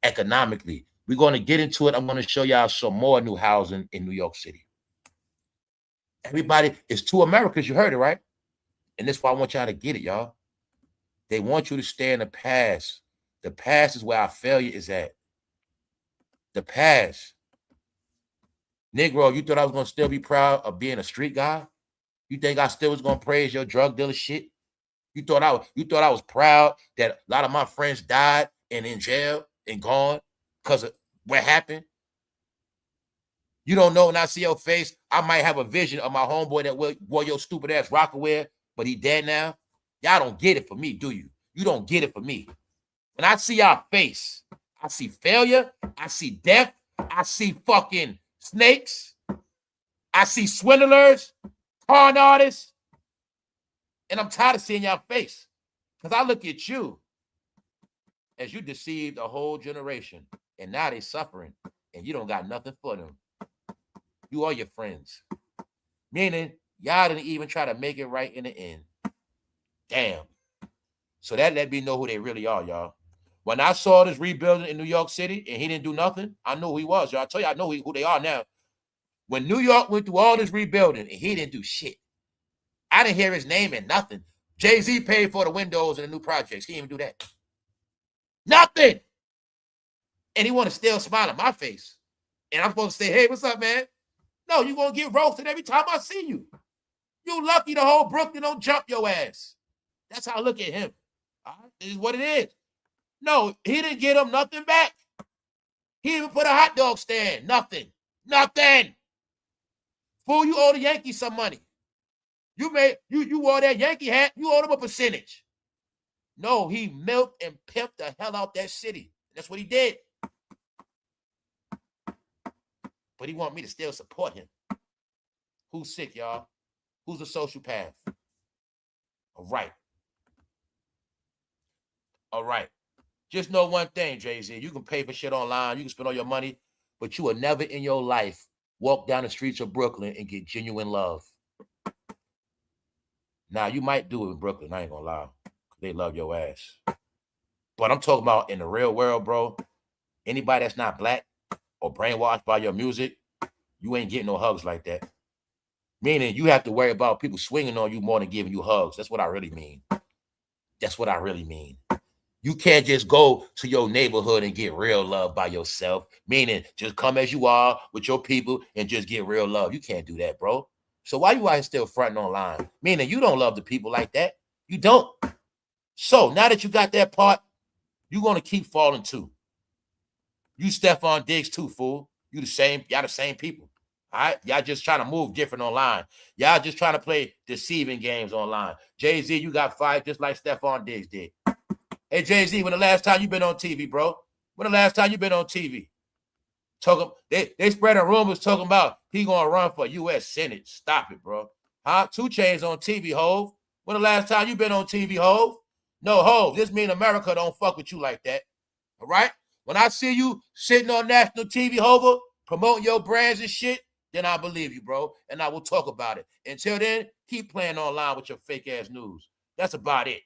economically. We're going to get into it. I'm going to show y'all some more new housing in New York City. Everybody, it's two Americas. You heard it, right? And that's why I want y'all to get it, y'all. They want you to stay in the past. The past is where our failure is at. The past. Negro, you thought I was going to still be proud of being a street guy? You think I still was going to praise your drug dealer shit? You thought I was proud that a lot of my friends died and in jail and gone because of what happened? You don't know when I see your face, I might have a vision of my homeboy that wore your stupid ass Rockaware, but he dead now. Y'all don't get it for me, do you? You don't get it for me. When I see y'all face, I see failure, I see death, I see fucking snakes, I see swindlers, con artists, and I'm tired of seeing y'all face. Because I look at you as you deceived a whole generation, and now they suffering, and you don't got nothing for them. You are your friends. Meaning, y'all didn't even try to make it right in the end. Damn. So that let me know who they really are, y'all. When I saw this rebuilding in New York City and he didn't do nothing, I know who he was, y'all. I tell you, I know who they are now. When New York went through all this rebuilding and he didn't do shit, I didn't hear his name and nothing. Jay-Z paid for the windows in the new projects. He didn't even do that. Nothing. And he want to still smile at my face. And I'm supposed to say, hey, what's up, man? No, you're going to get roasted every time I see you. You lucky the whole Brooklyn don't jump your ass. That's how I look at him. All right? This is what it is. No, he didn't get him nothing back. He didn't even put a hot dog stand. Nothing. Nothing. Fool, you owe the Yankees some money. You wore that Yankee hat. You owed him a percentage. No, he milked and pimped the hell out that city. That's what he did. But he want me to still support him. Who's sick, y'all? Who's a sociopath? All right. All right. Just know one thing, Jay-Z. You can pay for shit online. You can spend all your money, but you will never in your life walk down the streets of Brooklyn and get genuine love. Now, you might do it in Brooklyn. I ain't gonna lie. They love your ass. But I'm talking about in the real world, bro. Anybody that's not black or brainwashed by your music, you ain't getting no hugs like that. Meaning you have to worry about people swinging on you more than giving you hugs. That's what I really mean. That's what I really mean. You can't just go to your neighborhood and get real love by yourself, meaning just come as you are with your people and just get real love. You can't do that, bro. So why you out here still fronting online? Meaning you don't love the people like that. You don't. So now that you got that part, you're going to keep falling too. You stephondiggs too, fool. You the same, y'all the same people. All right, y'all just trying to move different online. Y'all just trying to play deceiving games online. Jayz, you got fired just like stephondiggs did. Hey, Jayz, when the last time you been on TV, bro? When the last time you been on TV? They spreading rumors talking about he gonna run for U.S. Senate. Stop it, bro. Huh? 2 Chainz on TV, Hove. When the last time you been on TV, Hove? No, Hove. This mean America don't fuck with you like that. All right? When I see you sitting on national TV, Hove, promoting your brands and shit, then I believe you, bro, and I will talk about it. Until then, keep playing online with your fake-ass news. That's about it.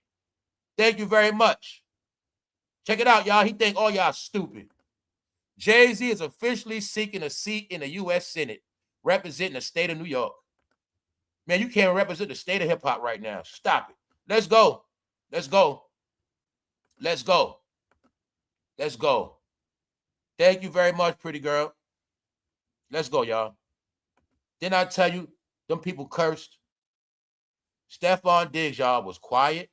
Thank you very much. Check it out, y'all. He think all y'all stupid. Jayz is officially seeking a seat in the U.S. Senate, representing the state of New York. Man, you can't represent the state of hip-hop right now. Stop it. Let's go. Let's go. Let's go. Let's go. Thank you very much, pretty girl. Let's go, y'all. Didn't I tell you them people cursed? stephondiggs, y'all, was quiet.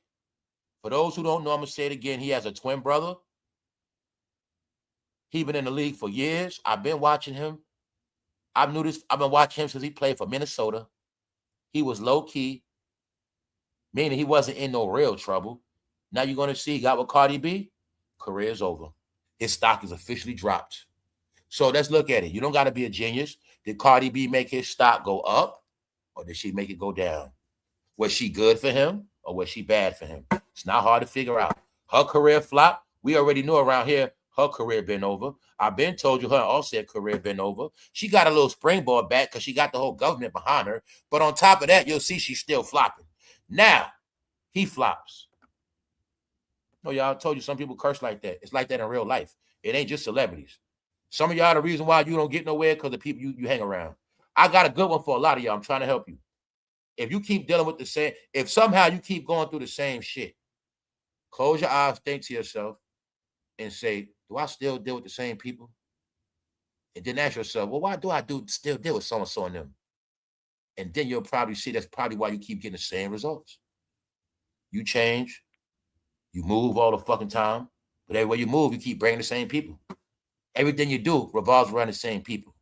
For those who don't know, I'm going to say it again. He has a twin brother. He been in the league for years. I've been watching him. I've been watching him since he played for Minnesota. He was low-key, meaning he wasn't in no real trouble. Now you're going to see he got with Cardi B. Career's over. His stock is officially dropped. So let's look at it. You don't got to be a genius. Did Cardi B make his stock go up, or did she make it go down? Was she good for him, or was she bad for him? It's not hard to figure out. Her career flopped. We already know around here her career been over. I've been told you her Offset career been over. She got a little springboard back because she got the whole government behind her. But on top of that, you'll see she's still flopping. Now, he flops. No, y'all told you some people curse like that. It's like that in real life. It ain't just celebrities. Some of y'all, the reason why you don't get nowhere because the people you hang around. I got a good one for a lot of y'all. I'm trying to help you. If you keep dealing with the same, if somehow you keep going through the same shit, close your eyes, think to yourself, and say, do I still deal with the same people? And then ask yourself, well, why do I still deal with so-and-so and them? And then you'll probably see that's probably why you keep getting the same results. You change, you move all the fucking time, but everywhere you move, you keep bringing the same people. Everything you do revolves around the same people.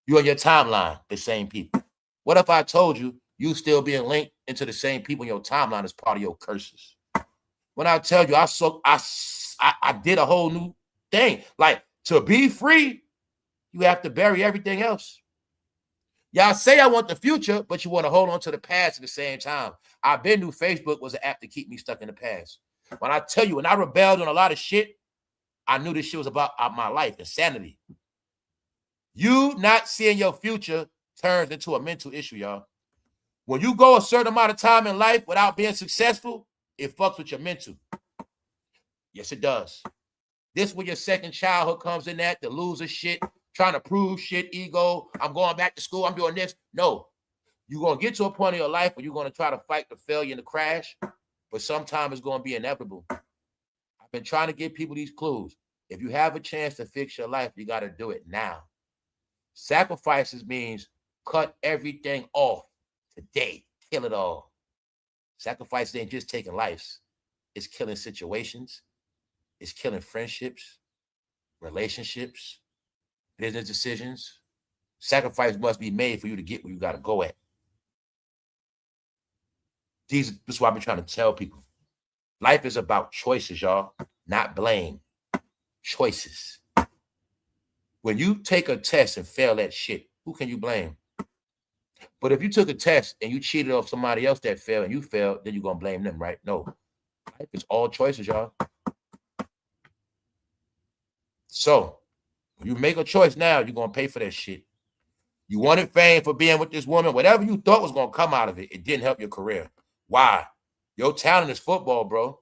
You on your timeline, the same people. What if I told you you still being linked into the same people in your timeline as part of your curses? When I tell you I did a whole new thing. Like, to be free, you have to bury everything else. Y'all say I want the future, but you want to hold on to the past at the same time. I been knew Facebook was an app to keep me stuck in the past. When I tell you, when I rebelled on a lot of shit, I knew this shit was about my life, insanity. You not seeing your future turns into a mental issue, y'all. When you go a certain amount of time in life without being successful, it fucks with your mental. Yes, it does. This where your second childhood comes in at, the loser shit, trying to prove shit, ego. I'm going back to school. I'm doing this. No. You're going to get to a point in your life where you're going to try to fight the failure and the crash, but sometimes it's going to be inevitable. I've been trying to give people these clues. If you have a chance to fix your life, you got to do it now. Sacrifices means cut everything off today. Kill it all. Sacrifice ain't just taking lives. It's killing situations. It's killing friendships, relationships, business decisions. Sacrifice must be made for you to get where you got to go at. This is what I've been trying to tell people. Life is about choices, y'all, not blame. Choices. When you take a test and fail that shit, who can you blame? But if you took a test and you cheated off somebody else that failed and you failed, then you're going to blame them, right? No. Life is all choices, y'all. So, when you make a choice now, you're going to pay for that shit. You wanted fame for being with this woman. Whatever you thought was going to come out of it, it didn't help your career. Why? Your talent is football, bro.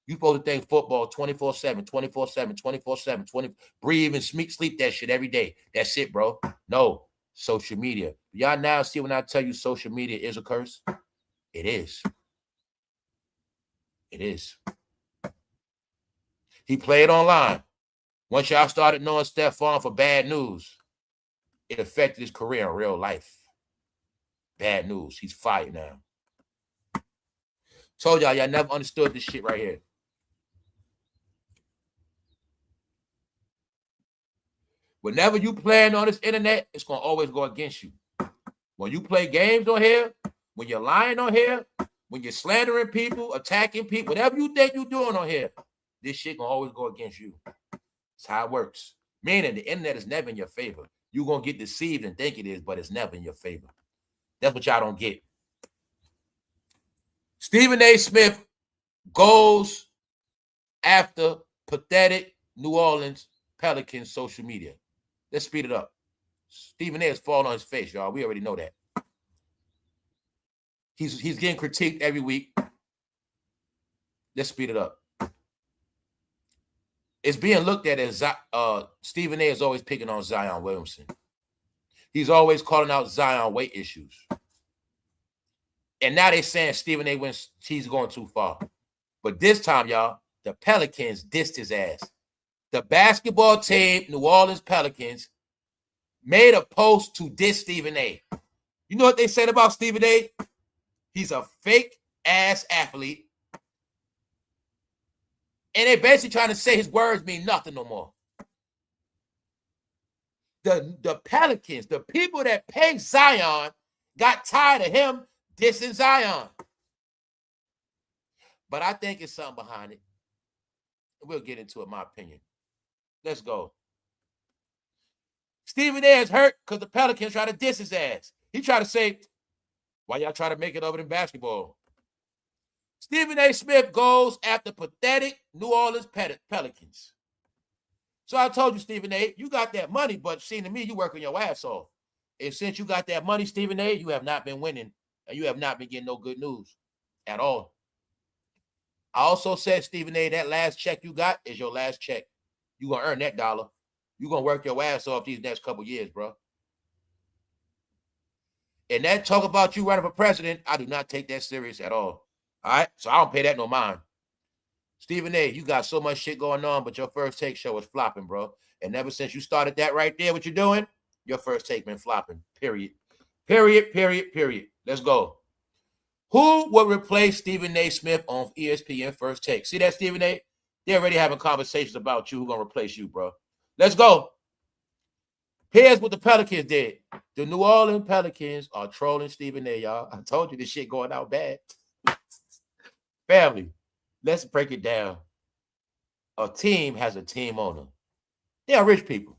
You supposed to think football 24/7, 24/7, 24/7, breathe and sleep that shit every day. That's it, bro. No. Social media. Y'all now see when I tell you social media is a curse? It is. It is. He played online. Once y'all started knowing STEPHON for bad news, it affected his career in real life. Bad news. He's fired now. Told y'all never understood this shit right here. Whenever you playing on this internet, it's going to always go against you. When you play games on here, when you're lying on here, when you're slandering people, attacking people, whatever you think you're doing on here, this shit going to always go against you. That's how it works. Meaning the internet is never in your favor. You're going to get deceived and think it is, but it's never in your favor. That's what y'all don't get. Stephen A. Smith goes after pathetic New Orleans Pelicans social media. Let's speed it up. Stephen A. is falling on his face, y'all. We already know that. He's getting critiqued every week. Let's speed it up. It's being looked at as Stephen A. is always picking on Zion Williamson. He's always calling out Zion weight issues. And now they're saying Stephen A. wins, he's going too far. But this time, y'all, the Pelicans dissed his ass. The basketball team, New Orleans Pelicans, made a post to diss Stephen A. You know what they said about Stephen A? He's a fake-ass athlete. And they're basically trying to say his words mean nothing no more. The Pelicans, the people that pay Zion, got tired of him dissing Zion. But I think it's something behind it. We'll get into it, my opinion. Let's go. Stephen A. is hurt because the Pelicans try to diss his ass. He tried to say, why y'all try to make it over in basketball? Stephen A. Smith goes after pathetic New Orleans Pelicans. So I told you, Stephen A., you got that money, but seeing to me, you working your ass off. And since you got that money, Stephen A., you have not been winning, and you have not been getting no good news at all. I also said, Stephen A., that last check you got is your last check. You're going to earn that dollar. You're going to work your ass off these next couple years, bro. And that talk about you running for president, I do not take that serious at all. All right? So I don't pay that no mind. Stephen A., you got so much shit going on, but your First Take show is flopping, bro. And ever since you started that right there, what you're doing, your First Take been flopping, period. Period. Let's go. Who will replace Stephen A. Smith on ESPN First Take? See that, Stephen A.? They're already having conversations about you. Who's going to replace you, bro? Let's go. Here's what the Pelicans did. The New Orleans Pelicans are trolling Stephen A., y'all. I told you this shit going out bad. Family, let's break it down. A team has a team owner. They are rich people.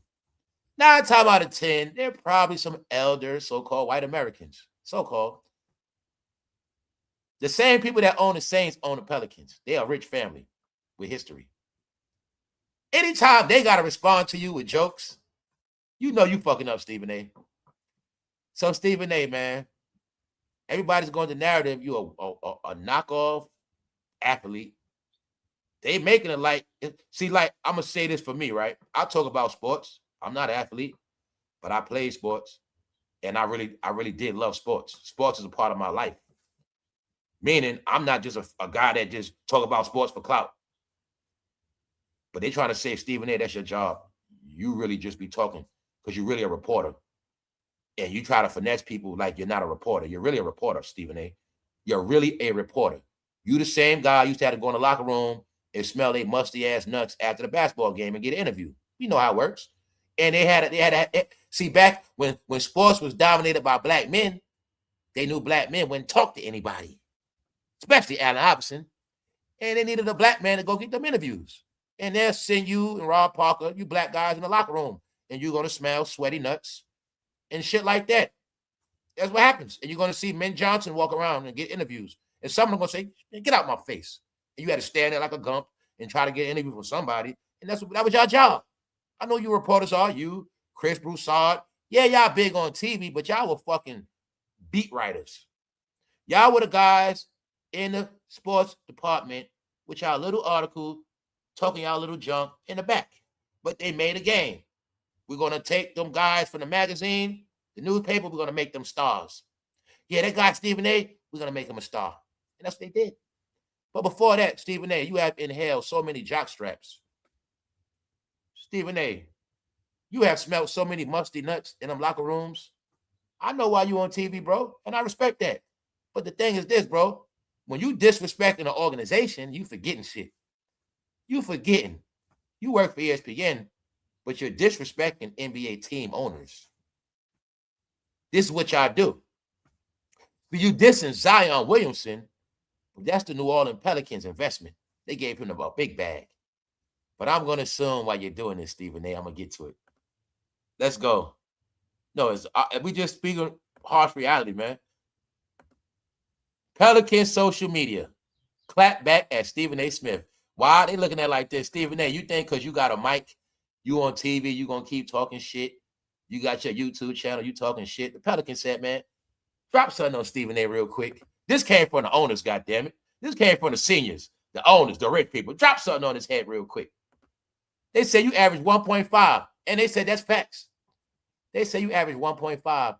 9 times out of 10, they're probably some elder so-called white Americans. So-called. The same people that own the Saints own the Pelicans. They are a rich family with history. Anytime they got to respond to you with jokes, you know you fucking up, Stephen A. So, Stephen A., man, everybody's going to narrative you a knockoff athlete. They making it like, see, like, I'm going to say this for me, right? I talk about sports. I'm not an athlete, but I played sports, and I really did love sports. Sports is a part of my life. Meaning, I'm not just a guy that just talk about sports for clout. But they trying to say, Stephen A., that's your job. You really just be talking because you're really a reporter. And you try to finesse people like you're not a reporter. You're really a reporter, Stephen A. You're really a reporter. You the same guy used to have to go in the locker room and smell their musty-ass nuts after the basketball game and get an interview. You know how it works. And they had see, back when sports was dominated by black men, they knew black men wouldn't talk to anybody, especially Allen Iverson. And they needed a black man to go get them interviews. And they'll send you and Rob Parker, you black guys in the locker room, and you're going to smell sweaty nuts and shit like that. That's what happens. And you're going to see Men Johnson walk around and get interviews. And some of them going to say, get out my face. And you had to stand there like a gump and try to get an interview from somebody. And that was your job. I know you reporters are, you, Chris Broussard. Yeah, y'all big on TV, but y'all were fucking beat writers. Y'all were the guys in the sports department with y'all little article talking y'all little junk in the back. But they made a game. We're going to take them guys from the magazine, the newspaper, we're going to make them stars. Yeah, that guy, Stephen A., we're going to make him a star. And that's what they did. But before that, Stephen A., you have inhaled so many jock straps. Stephen A., you have smelled so many musty nuts in them locker rooms. I know why you on TV, bro, and I respect that. But the thing is this, bro. When you disrespecting an organization, you forgetting shit. You forgetting. You work for ESPN, but you're disrespecting NBA team owners. This is what y'all do. For you dissing Zion Williamson, that's the New Orleans Pelicans investment. They gave him a big bag. But I'm going to assume while you're doing this, Stephen A., I'm going to get to it. Let's go. No, it's we just speaking harsh reality, man. Pelican social media. Clap back at Stephen A. Smith. Why are they looking at it like this? Stephen A., you think because you got a mic, you on TV, you going to keep talking shit. You got your YouTube channel, you talking shit. The Pelican said, man, drop something on Stephen A. real quick. This came from the owners, goddammit. This came from the seniors, the owners, the rich people. Drop something on his head real quick. They say you average 1.5, and they said that's facts. They say you average 1.5.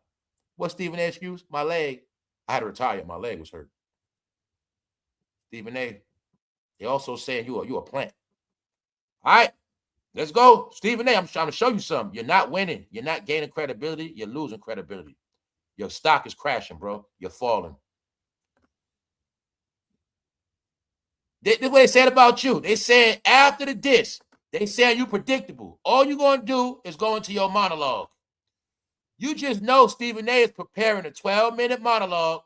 What's Stephen A.'s excuse? My leg. I had to retire. My leg was hurt. Stephen A., they also saying you a plant. All right, let's go. Stephen A., I'm trying to show you something. You're not winning. You're not gaining credibility. You're losing credibility. Your stock is crashing, bro. You're falling. This is what they said about you. They said after the diss, they said you predictable. All you're going to do is go into your monologue. You just know Stephen A. is preparing a 12-minute monologue.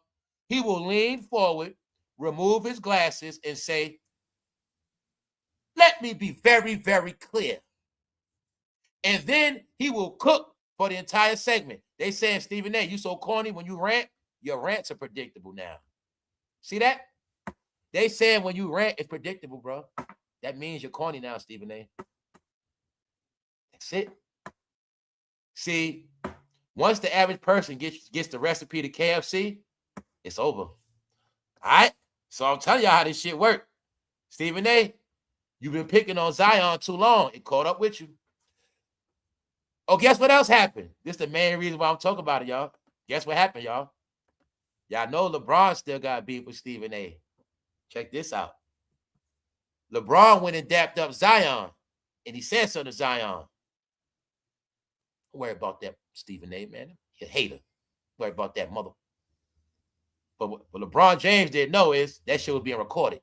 He will lean forward, remove his glasses, and say, let me be very, very clear. And then he will cook for the entire segment. They saying, Stephen A., you so corny when you rant, your rants are predictable now. See that? They saying when you rant, it's predictable, bro. That means you're corny now, Stephen A. That's it. See, once the average person gets the recipe to KFC, it's over. All right? So I'm telling y'all how this shit work. Stephen A., you've been picking on Zion too long. It caught up with you. Oh, guess what else happened? This is the main reason why I'm talking about it, y'all. Guess what happened, y'all? Y'all know LeBron still got beef with Stephen A. Check this out. LeBron went and dapped up Zion, and he said something to Zion. Don't worry about that, Stephen A., man. You're a hater. Don't worry about that, mother. But what LeBron James didn't know is that shit was being recorded.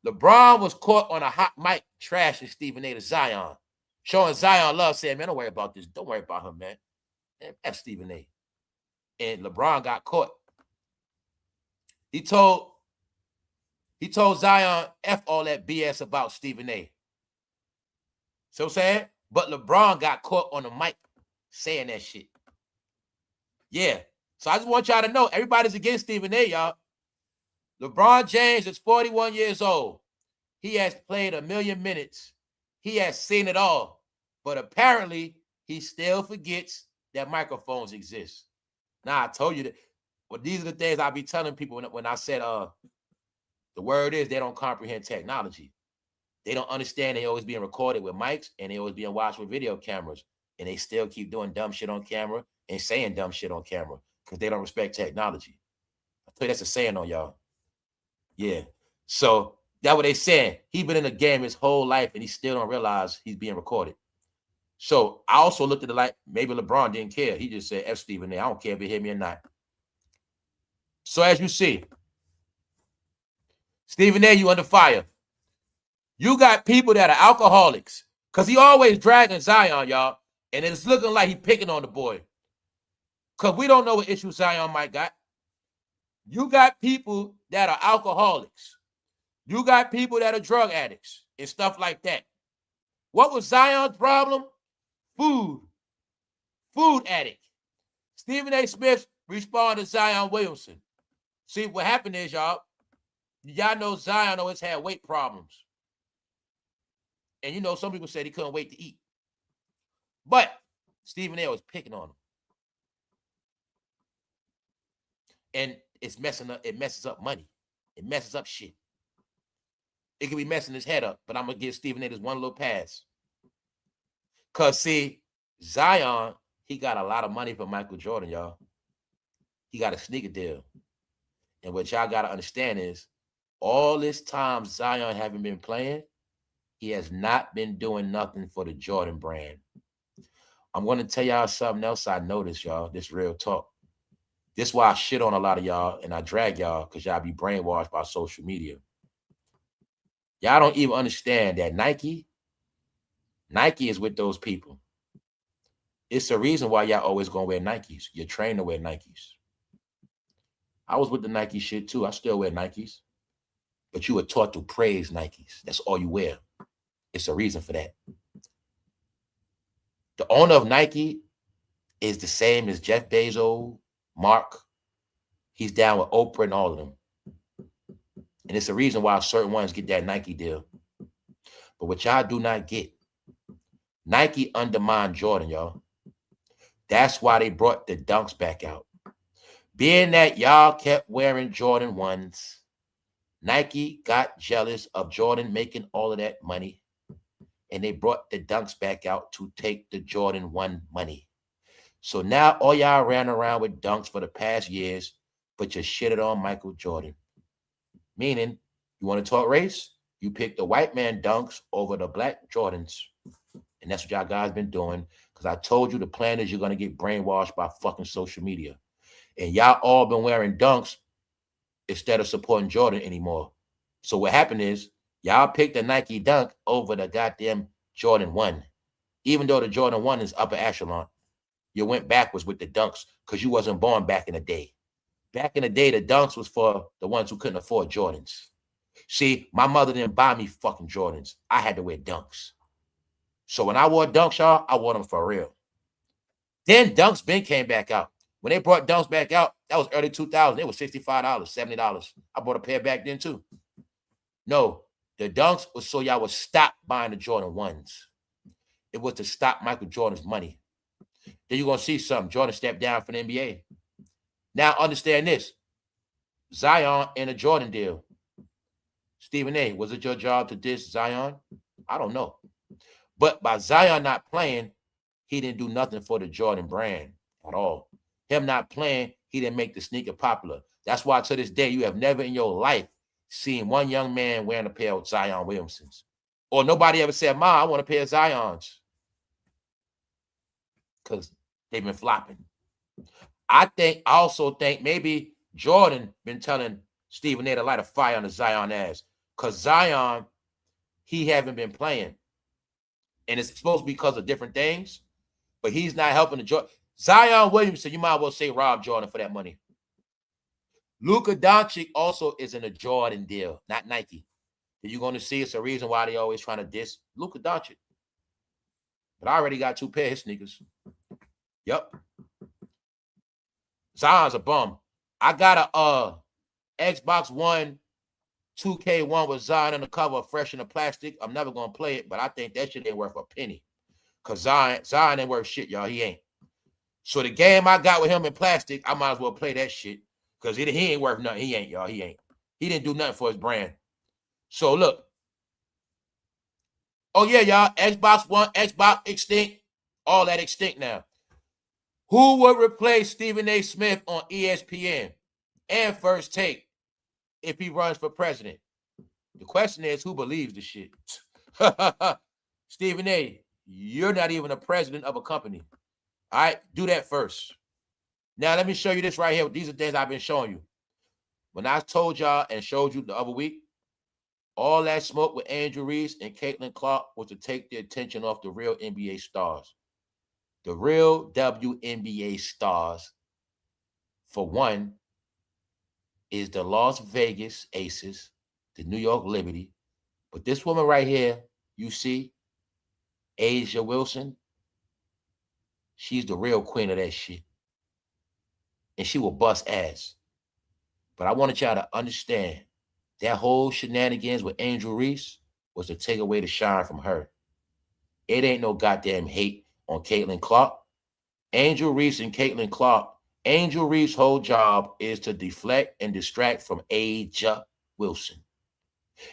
LeBron was caught on a hot mic trashing Stephen A. to Zion, showing Zion love, saying, man, don't worry about this. Don't worry about him, man. F Stephen A. And LeBron got caught. He told Zion, F all that BS about Stephen A. So I'm saying? But LeBron got caught on the mic saying that shit. Yeah. So I just want y'all to know, everybody's against Stephen A., y'all. LeBron James is 41 years old. He has played 1 million minutes. He has seen it all. But apparently, he still forgets that microphones exist. Now, I told you that. Well, these are the things I be telling people when I said, the word is they don't comprehend technology. They don't understand they always being recorded with mics and they always being watched with video cameras. And they still keep doing dumb shit on camera and saying dumb shit on camera because they don't respect technology. I tell you, that's a saying on y'all. Yeah. So that's what they saying. He been in the game his whole life and he still don't realize he's being recorded. So I also looked at it like maybe LeBron didn't care. He just said, F Stephen A., I don't care if he hit me or not. So as you see, Stephen A., you under fire. You got people that are alcoholics because he always dragging Zion, y'all. And it's looking like he picking on the boy because we don't know what issue Zion might got. You got people that are alcoholics. You got people that are drug addicts and stuff like that. What was Zion's problem? Food addict. Stephen A. Smith responded to Zion Williamson. See, what happened is, y'all know Zion always had weight problems. And, you know, some people said he couldn't wait to eat. But Stephen A. was picking on him. And it messes up money. It messes up shit. It could be messing his head up, but I'm going to give Stephen A. this one little pass. Because, see, Zion, he got a lot of money from Michael Jordan, y'all. He got a sneaker deal. And what y'all got to understand is all this time Zion haven't been playing, He has not been doing nothing for the Jordan brand. I'm going to tell y'all something else I noticed, y'all. This real talk. This is why I shit on a lot of y'all and I drag y'all because y'all be brainwashed by social media. Y'all don't even understand that Nike is with those people. It's the reason why y'all always gonna wear Nikes. You're trained to wear Nikes. I was with the Nike shit too. I still wear Nikes. But you were taught to praise Nikes. That's all you wear. It's a reason for that. The owner of Nike is the same as Jeff Bezos, Mark. He's down with Oprah and all of them. And it's a reason why certain ones get that Nike deal. But what y'all do not get, Nike undermined Jordan, y'all. That's why they brought the dunks back out. Being that y'all kept wearing Jordan 1s, Nike got jealous of Jordan making all of that money, and they brought the dunks back out to take the Jordan 1 money. So now all y'all ran around with dunks for the past years, but you shitted on Michael Jordan. Meaning, you want to talk race? You pick the white man dunks over the black Jordans. And that's what y'all guys been doing. Because I told you the plan is you're going to get brainwashed by fucking social media. And y'all all been wearing dunks instead of supporting Jordan anymore. So what happened is, y'all picked the Nike dunk over the goddamn Jordan 1. Even though the Jordan 1 is upper echelon, you went backwards with the dunks because you wasn't born back in the day. Back in the day, the dunks was for the ones who couldn't afford Jordans. See, my mother didn't buy me fucking Jordans. I had to wear dunks. So when I wore dunks, y'all, I wore them for real. Then dunks Ben came back out. When they brought dunks back out, that was early 2000. It was $65, $70. I bought a pair back then too. No, the dunks was so y'all would stop buying the Jordan 1s. It was to stop Michael Jordan's money. Then you're going to see something. Jordan stepped down from the NBA. Now understand this. Zion in a Jordan deal. Stephen A., was it your job to diss Zion? I don't know. But by Zion not playing, he didn't do nothing for the Jordan brand at all. Him not playing, he didn't make the sneaker popular. That's why to this day, you have never in your life seen one young man wearing a pair of Zion Williamsons. Or nobody ever said, Ma, I want a pair of Zions. Because they've been flopping. I also think maybe Jordan been telling Stephen A. to light a fire on the Zion ass. Because Zion, he haven't been playing. And it's supposed to be because of different things. But he's not helping the Jordan. Zion Williamson, you might as well say rob Jordan for that money. Luka Doncic also is in a Jordan deal, not Nike. You're going to see it's a reason why they always trying to diss Luka Doncic. But I already got 2 pairs of his sneakers. Yep. Zion's a bum. I got a Xbox One 2K1 with Zion on the cover, fresh in the plastic. I'm never going to play it, but I think that shit ain't worth a penny. Because Zion ain't worth shit, y'all. He ain't. So the game I got with him in plastic, I might as well play that shit. Because he ain't worth nothing. He ain't, y'all. He ain't. He didn't do nothing for his brand. So look. Oh, yeah, y'all. Xbox One, Xbox extinct. All that extinct now. Who would replace Stephen A. Smith on ESPN and First Take if he runs for president? The question is, who believes the shit? Stephen A., you're not even a president of a company. All right, do that first. Now, let me show you this right here. These are things I've been showing you. When I told y'all and showed you the other week, all that smoke with Angel Reese and Caitlin Clark was to take the attention off the real NBA stars. The real WNBA stars, for one, is the Las Vegas Aces, the New York Liberty. But this woman right here, you see, A'ja Wilson, she's the real queen of that shit. And she will bust ass. But I wanted y'all to understand that whole shenanigans with Angel Reese was to take away the shine from her. It ain't no goddamn hate on Caitlin Clark. Angel Reese and Caitlin Clark, Angel Reese's whole job is to deflect and distract from A'ja Wilson.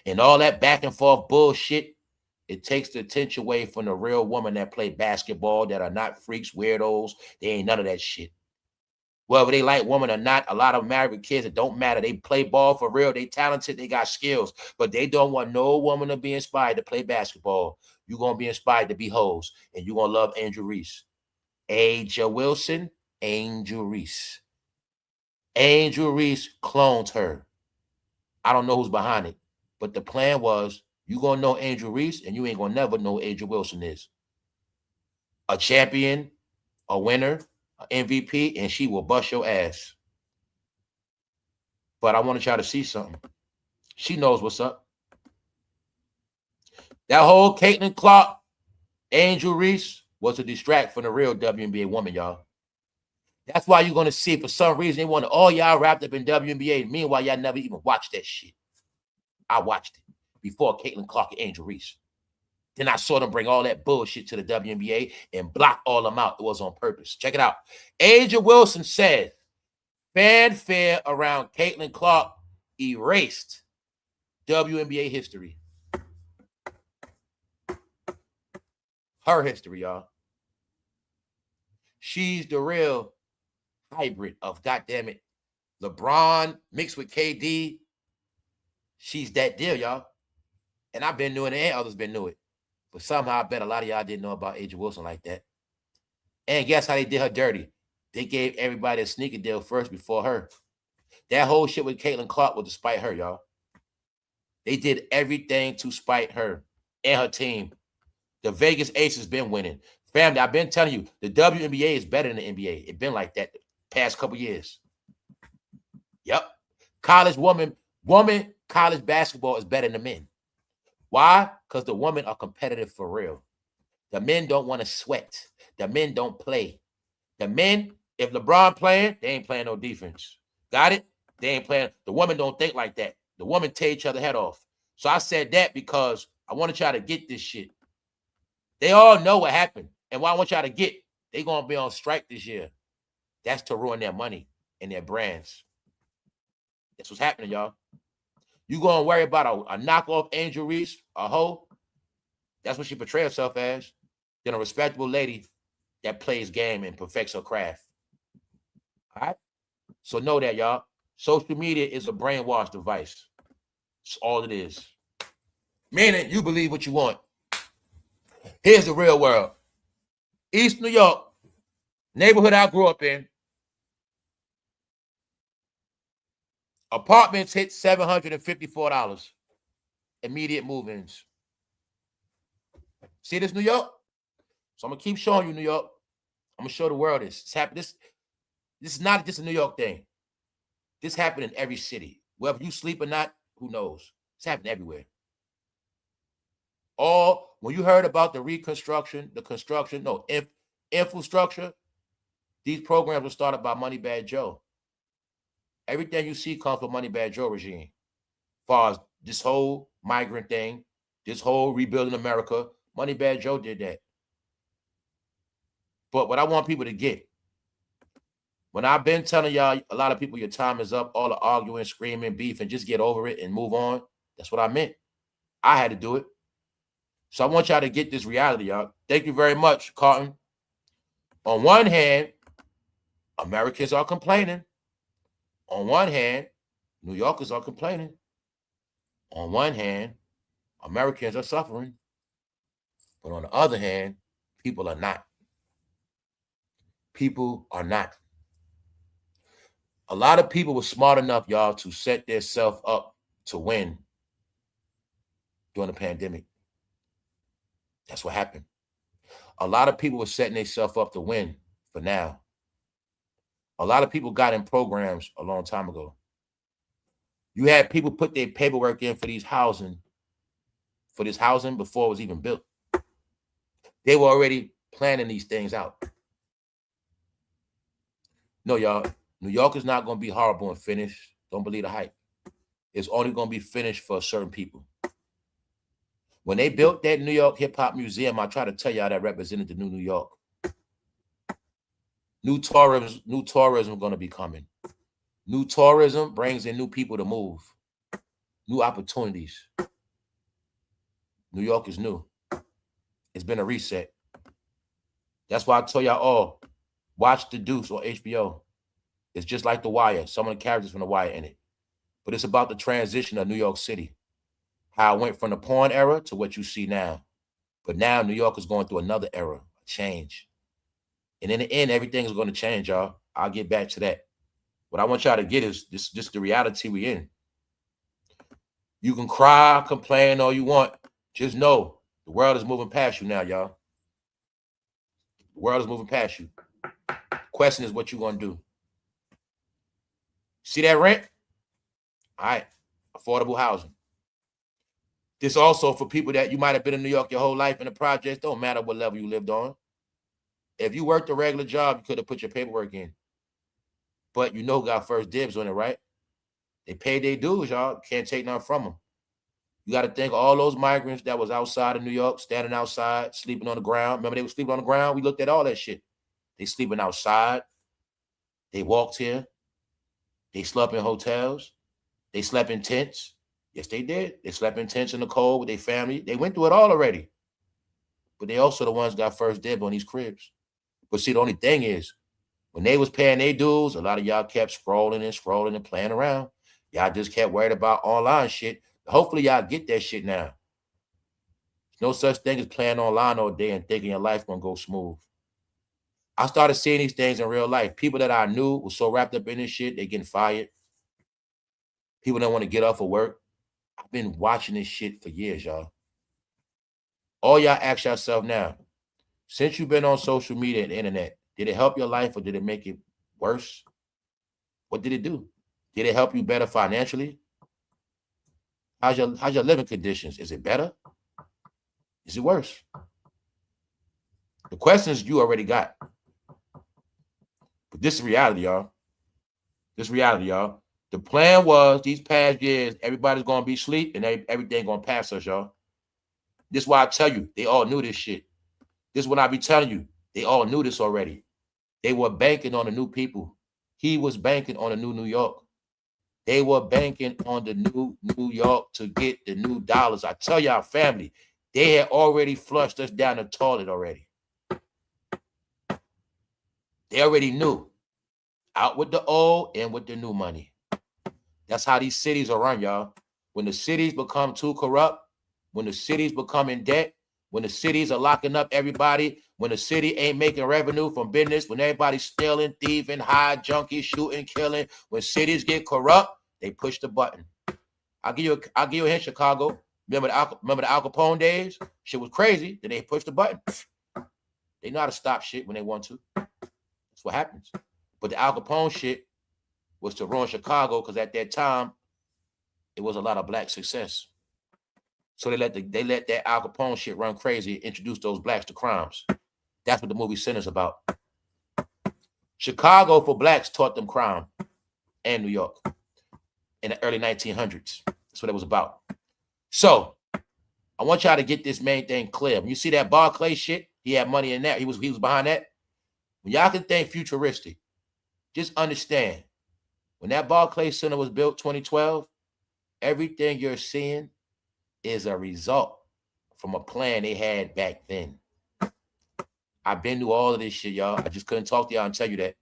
And all that back and forth bullshit, it takes the attention away from the real woman that play basketball, that are not freaks, weirdos. They ain't none of that shit. Whether they like women or not, a lot of married with kids, it don't matter. They play ball for real. They talented. They got skills. But they don't want no woman to be inspired to play basketball. You're going to be inspired to be hoes. And you're going to love Angel Reese. Angel Wilson, Angel Reese. Angel Reese cloned her. I don't know who's behind it. But the plan was, you're going to know Angel Reese, and you ain't going to never know Angel Wilson is. A champion, a winner, an MVP, and she will bust your ass. But I want y'all to see something. She knows what's up. That whole Caitlin Clark, Angel Reese was a distract from the real WNBA woman, y'all. That's why you're going to see, for some reason, they want all y'all wrapped up in WNBA. Meanwhile, y'all never even watched that shit. I watched it before Caitlin Clark and Angel Reese. Then I saw them bring all that bullshit to the WNBA and block all them out. It was on purpose. Check it out. Angel Wilson said, fanfare around Caitlin Clark erased WNBA history. Her history, y'all. She's the real hybrid of, goddammit, LeBron mixed with KD. She's that deal, y'all. And I've been doing it, and others been doing it. But somehow I bet a lot of y'all didn't know about Angel Wilson like that. And guess how they did her dirty? They gave everybody a sneaker deal first before her. That whole shit with Caitlin Clark was to spite her, y'all. They did everything to spite her and her team. The Vegas Aces been winning. Family, I've been telling you, the WNBA is better than the NBA. It's been like that the past couple years. Yep. College college basketball is better than the men. Why? Because the women are competitive for real. The men don't want to sweat. The men don't play. The men, if LeBron playing, they ain't playing no defense. Got it? They ain't playing. The women don't think like that. The women tear each other head off. So I said that because I want y'all to get this shit. They all know what happened. And what I want y'all to get, they going to be on strike this year. That's to ruin their money and their brands. That's what's happening, y'all. You going to worry about a knockoff Angel Reese, a hoe? That's what she portrays herself as. Then a respectable lady that plays game and perfects her craft. All right? So know that, y'all. Social media is a brainwash device. That's all it is. Meaning you believe what you want. Here's the real world. East New York, neighborhood I grew up in. Apartments hit $754. Immediate move-ins. See this, New York? So I'm going to keep showing you New York. I'm going to show the world this. It's happening. This is not just a New York thing. This happened in every city. Whether you sleep or not, who knows? It's happening everywhere. When you heard about the infrastructure, these programs were started by Moneybag Joe. Everything you see comes from Moneybag Joe regime. As far as this whole migrant thing, this whole rebuilding America, Moneybag Joe did that. But what I want people to get, when I've been telling y'all, a lot of people, your time is up, all the arguing, screaming, beef, and just get over it and move on. That's what I meant. I had to do it. So I want y'all to get this reality, y'all. Thank you very much, Carton. On one hand, Americans are complaining. On one hand, New Yorkers are complaining. On one hand, Americans are suffering. But on the other hand, people are not. People are not. A lot of people were smart enough, y'all, to set themselves up to win during the pandemic. That's what happened. A lot of people were setting themselves up to win for now. A lot of people got in programs a long time ago. You had people put their paperwork in for this housing before it was even built. They were already planning these things out. No, y'all, New York is not going to be horrible and finished. Don't believe the hype. It's only going to be finished for certain people. When they built that New York Hip Hop Museum, I try to tell y'all that represented the new New York. New tourism going to be coming. New tourism brings in new people to move. New opportunities. New York is new. It's been a reset. That's why I tell y'all all, watch The Deuce on HBO. It's just like The Wire. Some of the characters from The Wire in it. But it's about the transition of New York City. How it went from the porn era to what you see now. But now New York is going through another era, a change. And in the end, everything is going to change, y'all. I'll get back to that. What I want y'all to get is just the reality we in. You can cry, complain all you want. Just know the world is moving past you now, y'all. The world is moving past you. The question is what you going to do. See that rent? All right. Affordable housing. This also for people that you might have been in New York your whole life in the projects. Don't matter what level you lived on. If you worked a regular job, you could have put your paperwork in. But you know got first dibs on it, right? They paid their dues, y'all. Can't take nothing from them. You got to think all those migrants that was outside of New York, standing outside, sleeping on the ground. Remember they were sleeping on the ground? We looked at all that shit. They sleeping outside. They walked here. They slept in hotels. They slept in tents. Yes, they did. They slept in tents in the cold with their family. They went through it all already. But they also the ones got first dib on these cribs. But see, the only thing is, when they was paying their dues, a lot of y'all kept scrolling and playing around. Y'all just kept worried about online shit. Hopefully y'all get that shit now. There's no such thing as playing online all day and thinking your life gonna go smooth. I started seeing these things in real life. People that I knew were so wrapped up in this shit, they getting fired. People don't want to get off of work. I've been watching this shit for years, y'all. All y'all ask yourself now, since you've been on social media and the internet, did it help your life or did it make it worse? What did it do? Did it help you better financially? How's your living conditions? Is it better? Is it worse? The questions you already got. But this is reality, y'all. This is reality, y'all. The plan was these past years, everybody's going to be asleep and everything going to pass us, y'all. This is why I tell you, they all knew this shit. This is what I be telling you. They all knew this already. They were banking on the new people. He was banking on the new New York. They were banking on the new New York to get the new dollars. I tell y'all, family, they had already flushed us down the toilet already. They already knew. Out with the old and with the new money. That's how these cities are run, y'all. When the cities become too corrupt, when the cities become in debt, when the cities are locking up everybody, when the city ain't making revenue from business, when everybody's stealing, thieving, high, junkie, shooting, killing, when cities get corrupt, they push the button. I'll give you a hint, Chicago. Remember the Al Capone days? Shit was crazy. Then they pushed the button. They know how to stop shit when they want to. That's what happens. But the Al Capone shit was to ruin Chicago because at that time, it was a lot of black success. So they let that Al Capone shit run crazy, introduce those blacks to crimes. That's what the movie Sinners about. Chicago for blacks taught them crime, and New York in the early 1900s. That's what it was about. So I want y'all to get this main thing clear. When you see that Barclay shit, he had money in that. He was behind that. When y'all can think futuristic, just understand when that Barclay Center was built 2012, everything you're seeing is a result from a plan they had back then. I've been through all of this shit, y'all. I just couldn't talk to y'all and tell you that.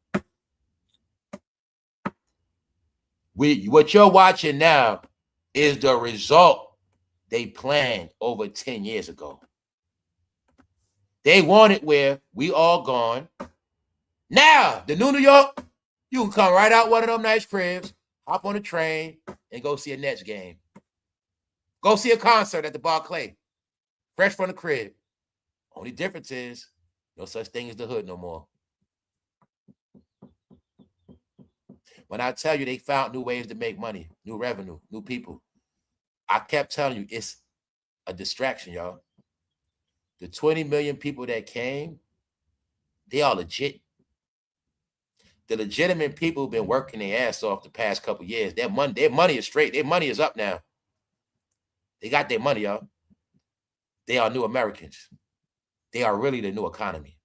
What you're watching now is the result they planned over 10 years ago. They wanted where we all gone. Now, the new New York, you can come right out one of them nice cribs, hop on a train, and go see a Nets game. Go see a concert at the Barclay. Fresh from the crib. Only difference is no such thing as the hood no more. When I tell you they found new ways to make money, new revenue, new people, I kept telling you it's a distraction, y'all. The 20 million people that came, they are legit. The legitimate people who've been working their ass off the past couple of years, their money is straight. Their money is up now. They got their money, y'all. They are new Americans. They are really the new economy.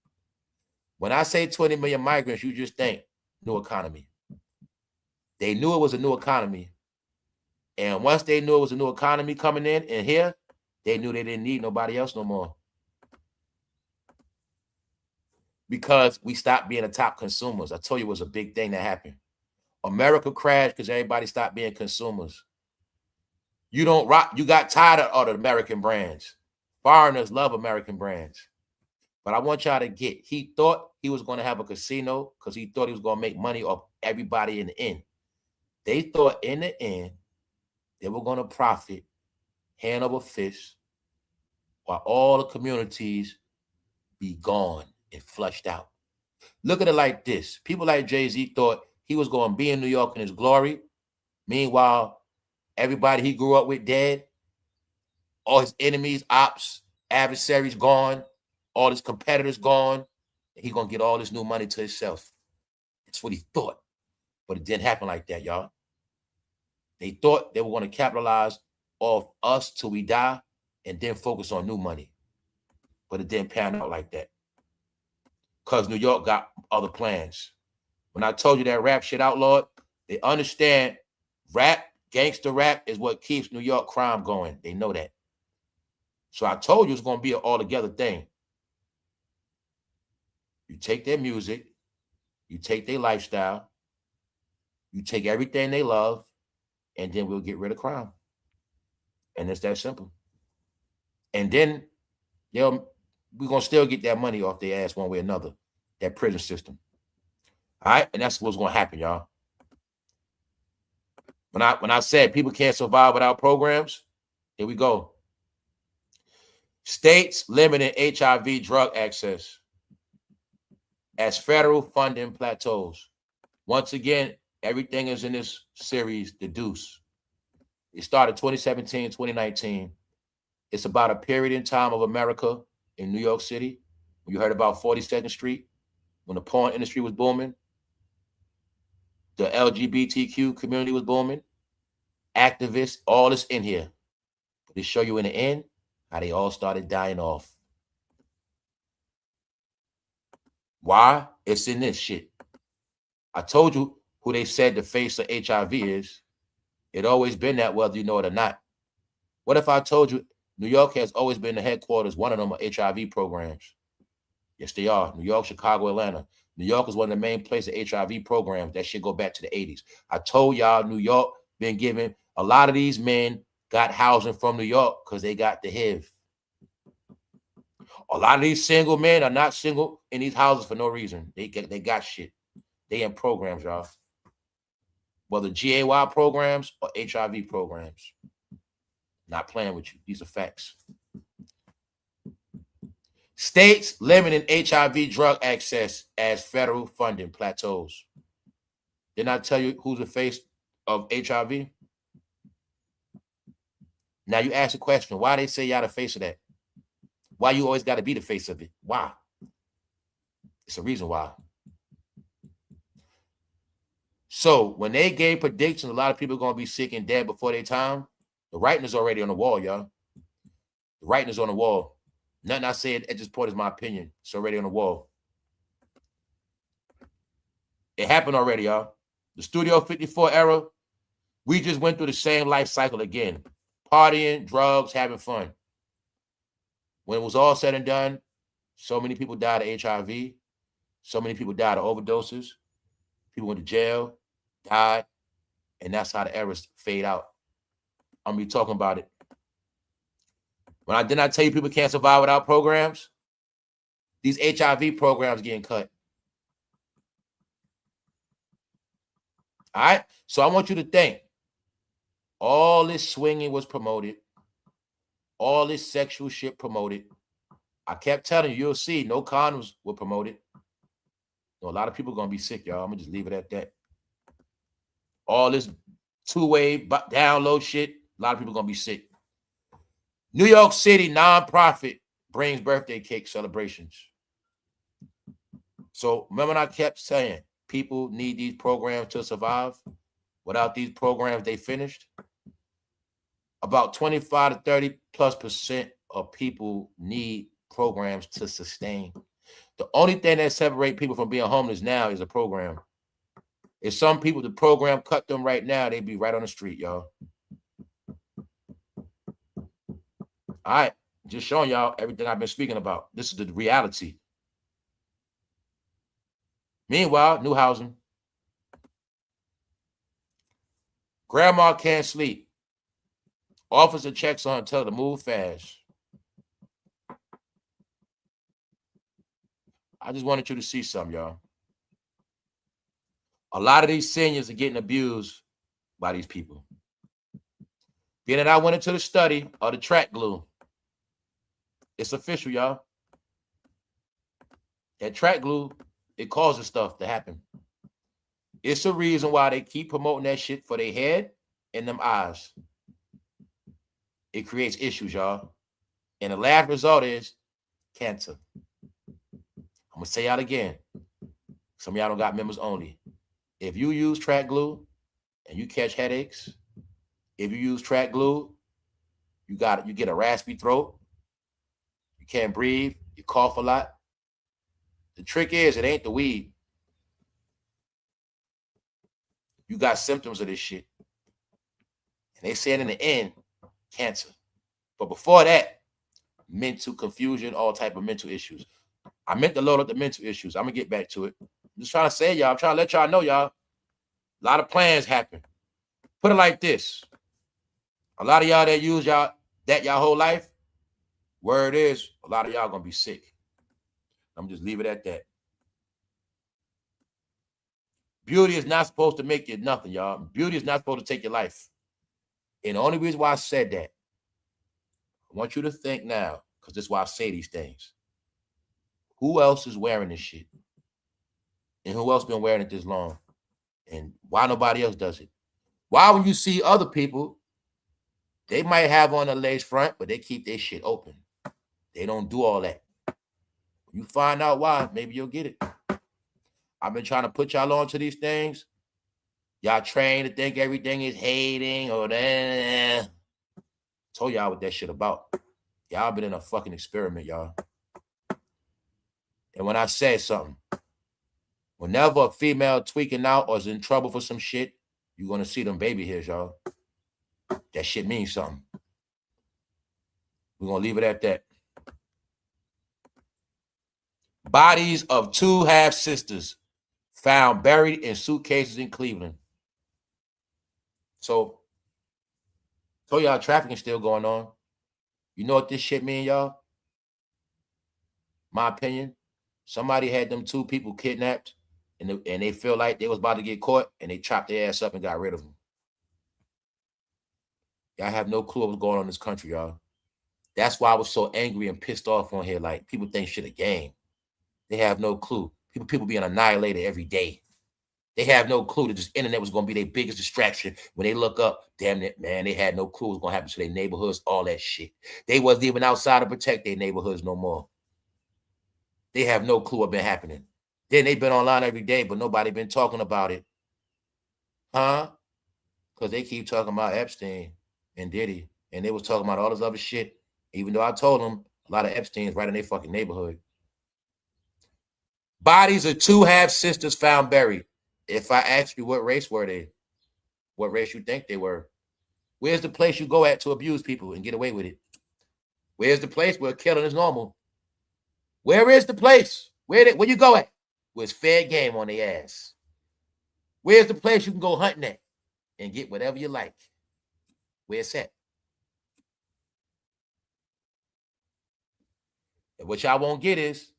When I say 20 million migrants, you just think new economy. They knew it was a new economy. And once they knew it was a new economy coming in and here, they knew they didn't need nobody else no more. Because we stopped being the top consumers. I told you it was a big thing that happened. America crashed because everybody stopped being consumers. You don't rock. You got tired of the American brands. Foreigners love American brands. But I want y'all to get, he thought he was going to have a casino because he thought he was going to make money off everybody in the end. They thought in the end they were going to profit hand over fist while all the communities be gone and flushed out. Look at it like this. People like Jay-Z thought he was going to be in New York in his glory. Meanwhile, everybody he grew up with dead. All his enemies, ops, adversaries gone. All his competitors gone. And he's going to get all this new money to himself. That's what he thought. But it didn't happen like that, y'all. They thought they were going to capitalize off us till we die and then focus on new money. But it didn't pan out like that. Because New York got other plans. When I told you that rap shit outlawed, they understand rap, gangster rap is what keeps New York crime going. They know that. So I told you it's going to be an all-together thing. You take their music, you take their lifestyle, you take everything they love, and then we'll get rid of crime. And it's that simple. And then we're going to still get that money off their ass one way or another, that prison system. All right? And that's what's going to happen, y'all. When I said people can't survive without programs, here we go. States limiting HIV drug access as federal funding plateaus. Once again, everything is in this series, the deuce. It started 2017, 2019. It's about a period in time of America in New York City. You heard about 42nd Street, when the porn industry was booming. The LGBTQ community was booming. Activists, all this in here. But they show you in the end how they all started dying off. Why? It's in this shit. I told you who they said the face of HIV is. It always been that, whether you know it or not. What if I told you New York has always been the headquarters? One of them are HIV programs. Yes, they are. New York, Chicago, Atlanta. New York is one of the main places of HIV programs. That shit go back to the 80s. I told y'all New York been giving, a lot of these men got housing from New York because they got the HIV. A lot of these single men are not single in these houses for no reason. They got shit. They in programs, y'all. Whether GAY programs or HIV programs. Not playing with you. These are facts. States limiting HIV drug access as federal funding plateaus. Didn't I tell you who's the face of HIV? Now you ask the question, why they say y'all the face of that? Why you always got to be the face of it? Why? It's a reason why. So when they gave predictions, a lot of people are going to be sick and dead before their time. The writing is already on the wall, y'all. The writing is on the wall. Nothing I said at this point is my opinion. It's already on the wall. It happened already, y'all. The Studio 54 era, we just went through the same life cycle again. Partying, drugs, having fun. When it was all said and done, so many people died of HIV. So many people died of overdoses. People went to jail, died, and that's how the eras fade out. I'm going to be talking about it. When I did not tell you people can't survive without programs, these HIV programs getting cut. All right? So I want you to think. All this swinging was promoted. All this sexual shit promoted. I kept telling you, you'll see, no condoms were promoted. A lot of people are going to be sick, y'all. I'm going to just leave it at that. All this two-way download shit, a lot of people are going to be sick. New York City nonprofit brings birthday cake celebrations. So remember when I kept saying people need these programs to survive? Without these programs, they finished. About 25 to 30+% of people need programs to sustain. The only thing that separates people from being homeless now is a program. If some people, the program cut them right now, they'd be right on the street, y'all. All right, just showing y'all everything I've been speaking about. This is the reality. Meanwhile, new housing. Grandma can't sleep. Officer checks on her, tell her to move fast. I just wanted you to see something, y'all. A lot of these seniors are getting abused by these people. Then I went into the study of the track glue. It's official, y'all. That track glue, it causes stuff to happen. It's a reason why they keep promoting that shit for their head and them eyes. It creates issues, y'all. And the last result is cancer. I'm going to say y'all again. Some of y'all don't got members only. If you use track glue and you catch headaches, if you use track glue, you get a raspy throat, you can't breathe, you cough a lot. The trick is, it ain't the weed. You got symptoms of this shit. And they said in the end, cancer. But before that, mental confusion, all type of mental issues. I meant to load up the mental issues. I'm going to get back to it. I'm just trying to say, y'all, I'm trying to let y'all know, y'all, a lot of plans happen. Put it like this. A lot of y'all that use y'all whole life, word is, a lot of y'all going to be sick. I'm just leave it at that. Beauty is not supposed to make you nothing, y'all. Beauty is not supposed to take your life. And the only reason why I said that, I want you to think now, because this is why I say these things. Who else is wearing this shit? And who else been wearing it this long? And why nobody else does it? Why when you see other people, they might have on a lace front, but they keep their shit open. They don't do all that. You find out why, maybe you'll get it. I've been trying to put y'all on to these things. Y'all trained to think everything is hating or that. Told y'all what that shit about. Y'all been in a fucking experiment, y'all. And when I say something, whenever a female tweaking out or is in trouble for some shit, you're going to see them baby hairs, y'all. That shit means something. We're going to leave it at that. Bodies of two half-sisters found buried in suitcases in Cleveland. So y'all trafficking still going on. You know what this shit mean, y'all? My opinion, somebody had them two people kidnapped and they feel like they was about to get caught and they chopped their ass up and got rid of them. Y'all have no clue what's going on in this country, y'all. That's why I was so angry and pissed off on here. Like, people think shit a game. They have no clue. People being annihilated every day. They have no clue that this internet was going to be their biggest distraction. When they look up, damn it, man, they had no clue what was going to happen to their neighborhoods, all that shit. They wasn't even outside to protect their neighborhoods no more. They have no clue what been happening. Then they've been online every day, but nobody been talking about it. Huh? Because they keep talking about Epstein and Diddy, and they was talking about all this other shit, even though I told them a lot of Epstein's right in their fucking neighborhood. Bodies of two half-sisters found buried. If I ask you what race were they, what race you think they were, where's the place you go at to abuse people and get away with it? Where's the place where killing is normal? Where is the place? Where you go at? Where it's fair game on their ass. Where's the place you can go hunting at and get whatever you like? Where it's at? And what y'all won't get is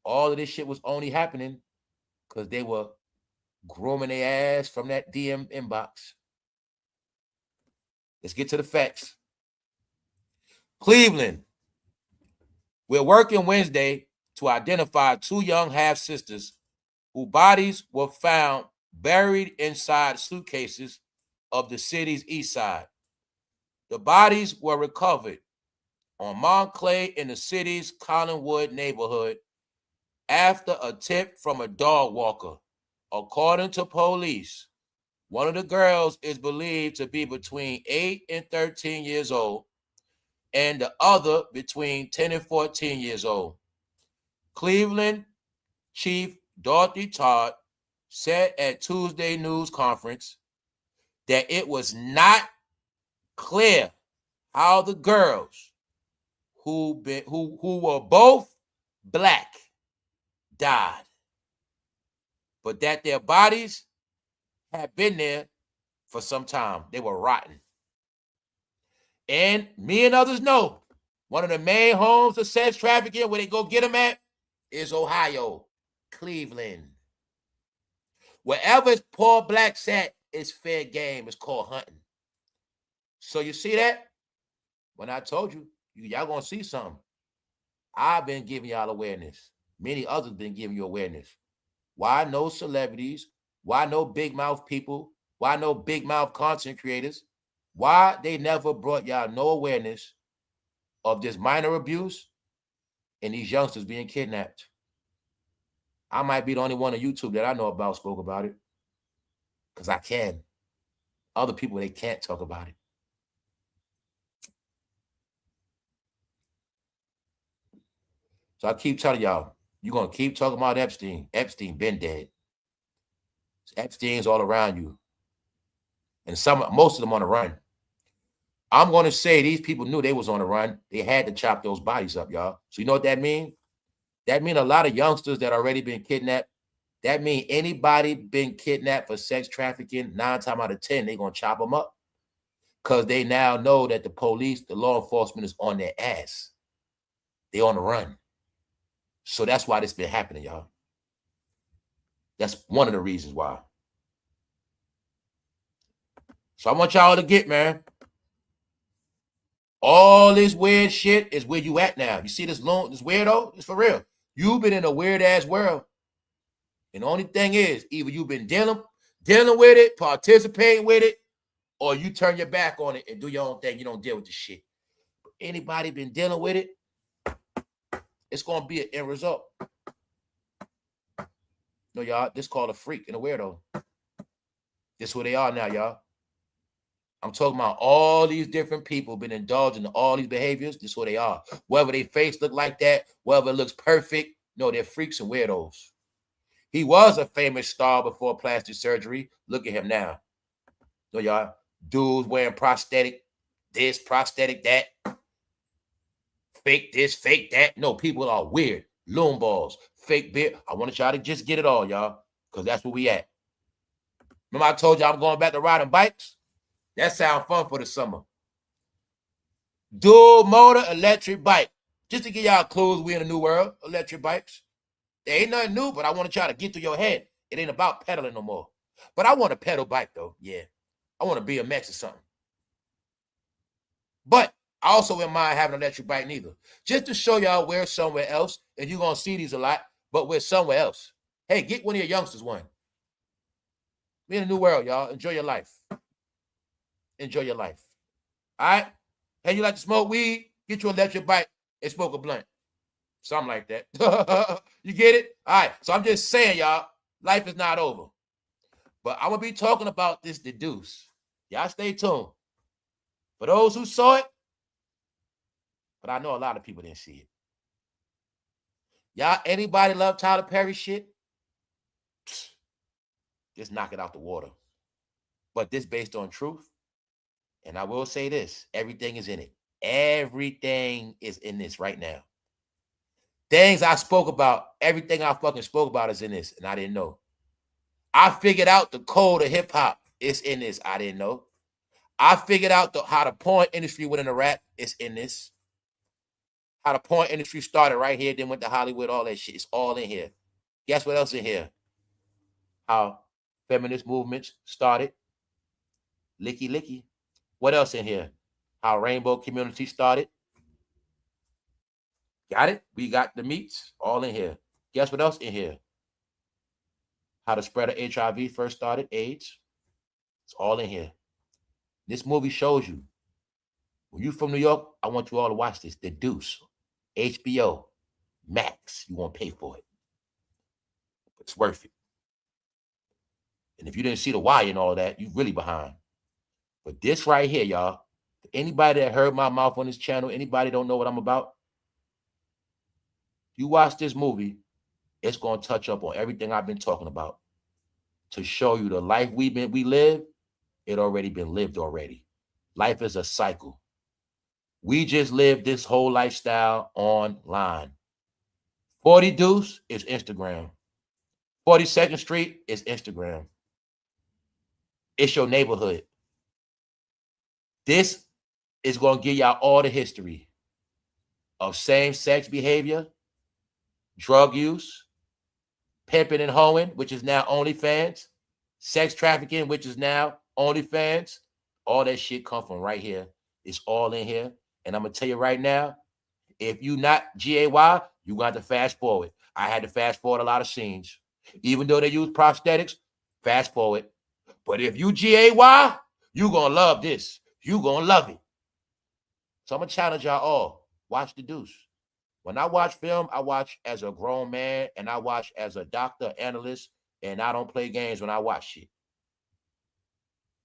all of this shit was only happening because they were grooming their ass from that DM inbox. Let's get to the facts. Cleveland. We're working Wednesday to identify two young half-sisters whose bodies were found buried inside suitcases of the city's east side. The bodies were recovered on Montclair in the city's Collinwood neighborhood after a tip from a dog walker. According to police, one of the girls is believed to be between 8 and 13 years old, and the other between 10 and 14 years old. Cleveland Chief Dorothy Todd said at Tuesday news conference that it was not clear how the girls who were both black died, but that their bodies had been there for some time. They were rotten. And me and others know one of the main homes of sex trafficking where they go get them at is Ohio, Cleveland. Wherever it's poor blacks at, it's fair game. It's called hunting. So you see that? When I told you, y'all gonna see something. I've been giving y'all awareness. Many others been giving you awareness. Why no celebrities? Why no big mouth people? Why no big mouth content creators? Why they never brought y'all no awareness of this minor abuse and these youngsters being kidnapped? I might be the only one on YouTube that I know about spoke about it. Because I can. Other people, they can't talk about it. So I keep telling y'all, you're going to keep talking about Epstein. Epstein been dead. Epstein's all around you. And most of them on the run. I'm going to say these people knew they was on the run. They had to chop those bodies up, y'all. So you know what that means? That means a lot of youngsters that already been kidnapped. That means anybody been kidnapped for sex trafficking, 9 times out of 10, they're going to chop them up. Because they now know that the police, the law enforcement is on their ass. They on the run. So that's why this been happening, y'all. That's one of the reasons why. So I want y'all to get, man. All this weird shit is where you at now. You see this weirdo? It's for real. You've been in a weird-ass world. And the only thing is, either you've been dealing with it, participating with it, or you turn your back on it and do your own thing. You don't deal with the shit. But anybody been dealing with it, it's going to be an end result. No, y'all, this called a freak and a weirdo. This is who they are now, y'all. I'm talking about all these different people been indulging in all these behaviors. This is who they are. Whether their face look like that, whether it looks perfect, no, they're freaks and weirdos. He was a famous star before plastic surgery. Look at him now. No, y'all. Dudes wearing prosthetic this, prosthetic that. Fake this, fake that. No, people are weird. Loom balls, fake beard. I want y'all to just get it all, y'all, because that's where we at. Remember I told y'all I'm going back to riding bikes? That sounds fun for the summer. Dual motor electric bike. Just to give y'all clues, we in a new world. Electric bikes. There ain't nothing new, but I want to try to get through your head. It ain't about pedaling no more. But I want a pedal bike, though. Yeah. I want to be a BMX or something. But I also wouldn't mind having an electric bike neither. Just to show y'all we're somewhere else, and you're going to see these a lot, but we're somewhere else. Hey, get one of your youngsters one. We in a new world, y'all. Enjoy your life. Enjoy your life. All right? Hey, you like to smoke weed? Get you an electric bike and smoke a blunt. Something like that. You get it? All right. So I'm just saying, y'all, life is not over. But I'm going to be talking about this The Deuce. Y'all stay tuned. For those who saw it, but I know a lot of people didn't see it. Y'all, anybody love Tyler Perry shit? Just knock it out the water. But this based on truth. And I will say this. Everything is in it. Everything is in this right now. Things I spoke about, everything I fucking spoke about is in this, and I didn't know. I figured out the code of hip-hop. It's in this. I didn't know. I figured out how the porn industry went into rap. It's in this. How the porn industry started right here, then went to Hollywood, all that shit. It's all in here. Guess what else in here? How feminist movements started. Licky, licky. What else in here? How rainbow community started. Got it? We got the meats all in here. Guess what else in here? How the spread of HIV first started, AIDS. It's all in here. This movie shows you. When you're from New York, I want you all to watch this. The Deuce. HBO. Max. You won't pay for it. It's worth it. And if you didn't see The Wire and all that, you're really behind. But this right here, y'all, anybody that heard my mouth on this channel, anybody don't know what I'm about, you watch this movie, it's going to touch up on everything I've been talking about to show you the life we live, it already been lived already. Life is a cycle. We just live this whole lifestyle online. 40 Deuce is Instagram. 42nd Street is Instagram. It's your neighborhood. This is going to give y'all all the history of same-sex behavior, drug use, pimping and hoeing, which is now OnlyFans, sex trafficking, which is now OnlyFans. All that shit come from right here. It's all in here. And I'm going to tell you right now, if you not GAY, you got to fast forward. I had to fast forward a lot of scenes. Even though they use prosthetics, fast forward. But if you GAY, you going to love this. You going to love it. So I'm going to challenge y'all all. Watch the Deuce. When I watch film, I watch as a grown man, and I watch as a doctor, analyst, and I don't play games when I watch shit.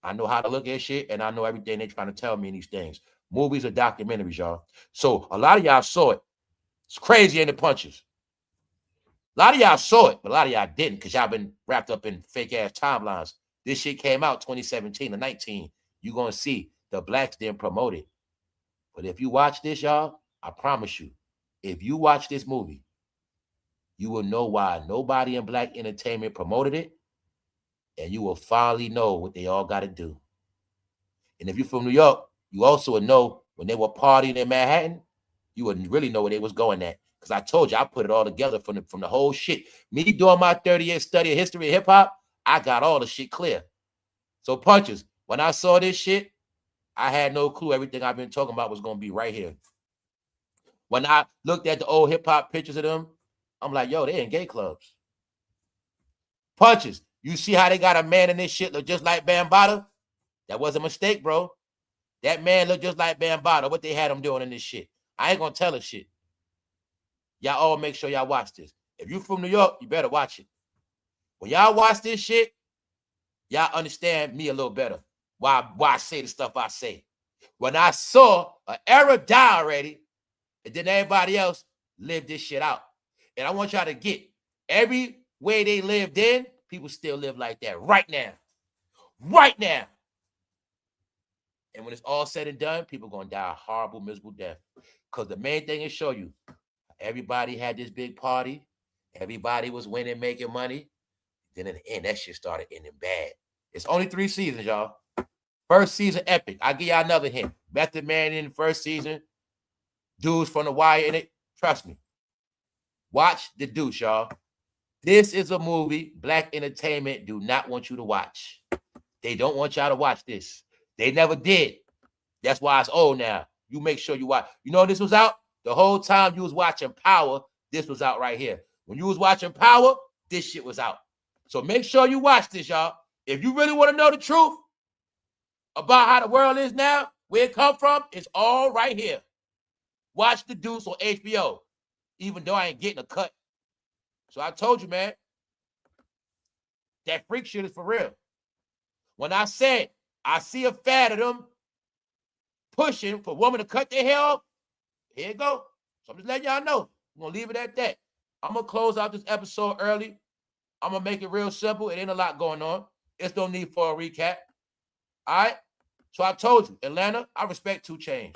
I know how to look at shit, and I know everything they're trying to tell me in these things. Movies are documentaries, y'all. So a lot of y'all saw it. It's crazy in the punches. A lot of y'all saw it, but a lot of y'all didn't because y'all been wrapped up in fake-ass timelines. This shit came out 2017 or 19. You're going to see the blacks didn't promote it. But if you watch this, y'all, I promise you, if you watch this movie, you will know why nobody in black entertainment promoted it, and you will finally know what they all got to do. And if you're from New York, you also would know when they were partying in Manhattan, you wouldn't really know where they was going at. Because I told you, I put it all together from the whole shit. Me doing my 30-year study of history of hip-hop, I got all the shit clear. So punches, when I saw this shit, I had no clue everything I've been talking about was going to be right here. When I looked at the old hip-hop pictures of them, I'm like, yo, they in gay clubs. Punches, you see how they got a man in this shit look just like Bambaataa? That was a mistake, bro. That man looked just like Bambaataa. What they had him doing in this shit. I ain't going to tell a shit. Y'all all make sure y'all watch this. If you from New York, you better watch it. When y'all watch this shit, y'all understand me a little better. Why I say the stuff I say. When I saw an era die already, and then everybody else lived this shit out. And I want y'all to get every way they lived in, people still live like that right now. Right now. And when it's all said and done, people going to die a horrible, miserable death. Because the main thing is show you, everybody had this big party. Everybody was winning, making money. Then in the end, that shit started ending bad. It's only 3 seasons, y'all. First season, epic. I'll give y'all another hint. Method Man in the first season. Dudes from The Wire in it. Trust me. Watch The Deuce, y'all. This is a movie black entertainment do not want you to watch. They don't want y'all to watch this. They never did. That's why it's old now. You make sure you watch. You know this was out? The whole time you was watching Power, this was out right here. When you was watching Power, this shit was out. So make sure you watch this, y'all. If you really want to know the truth about how the world is now, where it come from, it's all right here. Watch The Deuce on HBO, even though I ain't getting a cut. So I told you, man, that freak shit is for real. When I said I see a fad of them pushing for women to cut their hair off, here it go. So I'm just letting y'all know. I'm going to leave it at that. I'm going to close out this episode early. I'm going to make it real simple. It ain't a lot going on. It's no need for a recap. All right? So I told you, Atlanta, I respect 2 Chainz.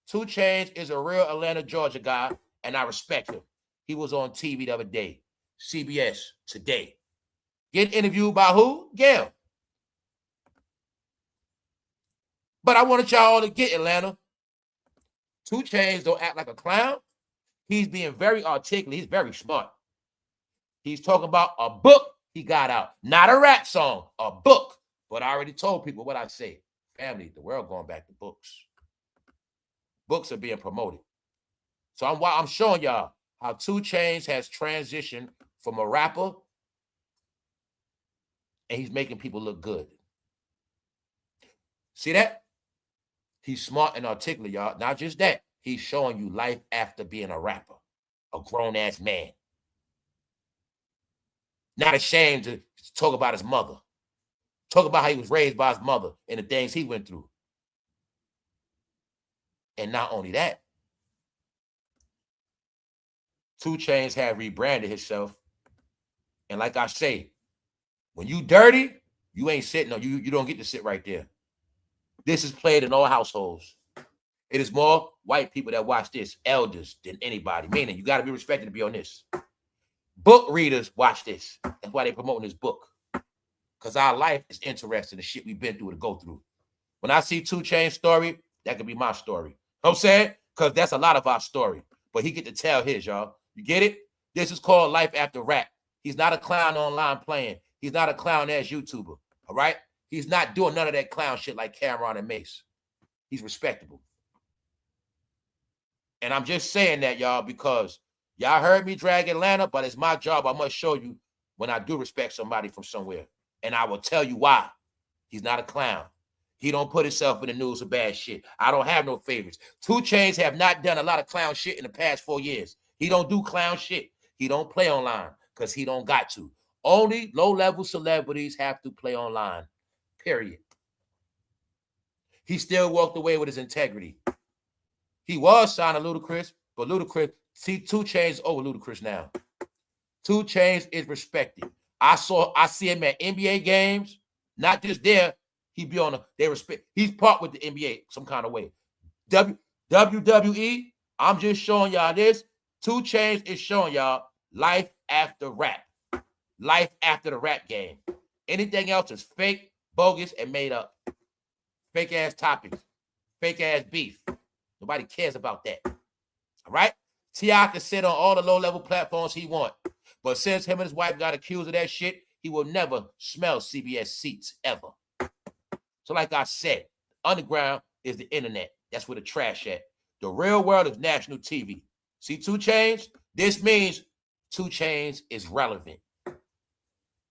2 Chainz is a real Atlanta, Georgia guy, and I respect him. He was on TV the other day. CBS today. Getting interviewed by who? GAYLE. But I wanted y'all all to get Atlanta. 2 Chainz don't act like a clown. He's being very articulate. He's very smart. He's talking about a book he got out. Not a rap song, a book. But I already told people what I say. Family, the world going back to books. Books are being promoted. So I'm showing y'all how 2 Chainz has transitioned from a rapper and he's making people look good. See that? He's smart and articulate, y'all. Not just that. He's showing you life after being a rapper, a grown-ass man. Not ashamed to talk about his mother. Talk about how he was raised by his mother and the things he went through. And not only that, 2 Chainz had rebranded himself. And like I say, when you dirty, you ain't sitting on, you don't get to sit right there. This is played in all households. It is more white people that watch this, elders, than anybody. Meaning, you got to be respected to be on this. Book readers watch this. That's why they're promoting this book. because our life is interesting, the shit we've been through to go through. When I see 2 Chainz story, that could be my story. You know what I'm saying? Because that's a lot of our story. But he get to tell his, y'all. You get it? This is called life after rap. He's not a clown online playing. He's not a clown-ass YouTuber, all right? He's not doing none of that clown shit like Cameron and Mace. He's respectable. And I'm just saying that, y'all, because y'all heard me drag Atlanta, but it's my job. I must show you when I do respect somebody from somewhere. And I will tell you why. He's not a clown. He don't put himself in the news for bad shit. I don't have no favorites. 2 Chainz have not done a lot of clown shit in the past 4 years. He don't do clown shit. He don't play online because he don't got to. Only low-level celebrities have to play online, period. He still walked away with his integrity. He was signed to Ludacris, but Ludacris, see, 2 Chainz over Ludacris now. 2 Chainz is respected. I see him at NBA games, not just there. He be on they respect. He's part with the NBA some kind of way. WWE, I'm just showing y'all this. 2 Chainz is showing y'all life after rap. Life after the rap game. Anything else is fake, bogus, and made up. Fake ass topics. Fake ass beef. Nobody cares about that. All right? T.I. can sit on all the low-level platforms he wants. But since him and his wife got accused of that shit, he will never smell CBS seats ever. So like I said, underground is the internet. That's where the trash at. The real world is national TV. See 2 Chainz? This means 2 Chainz is relevant.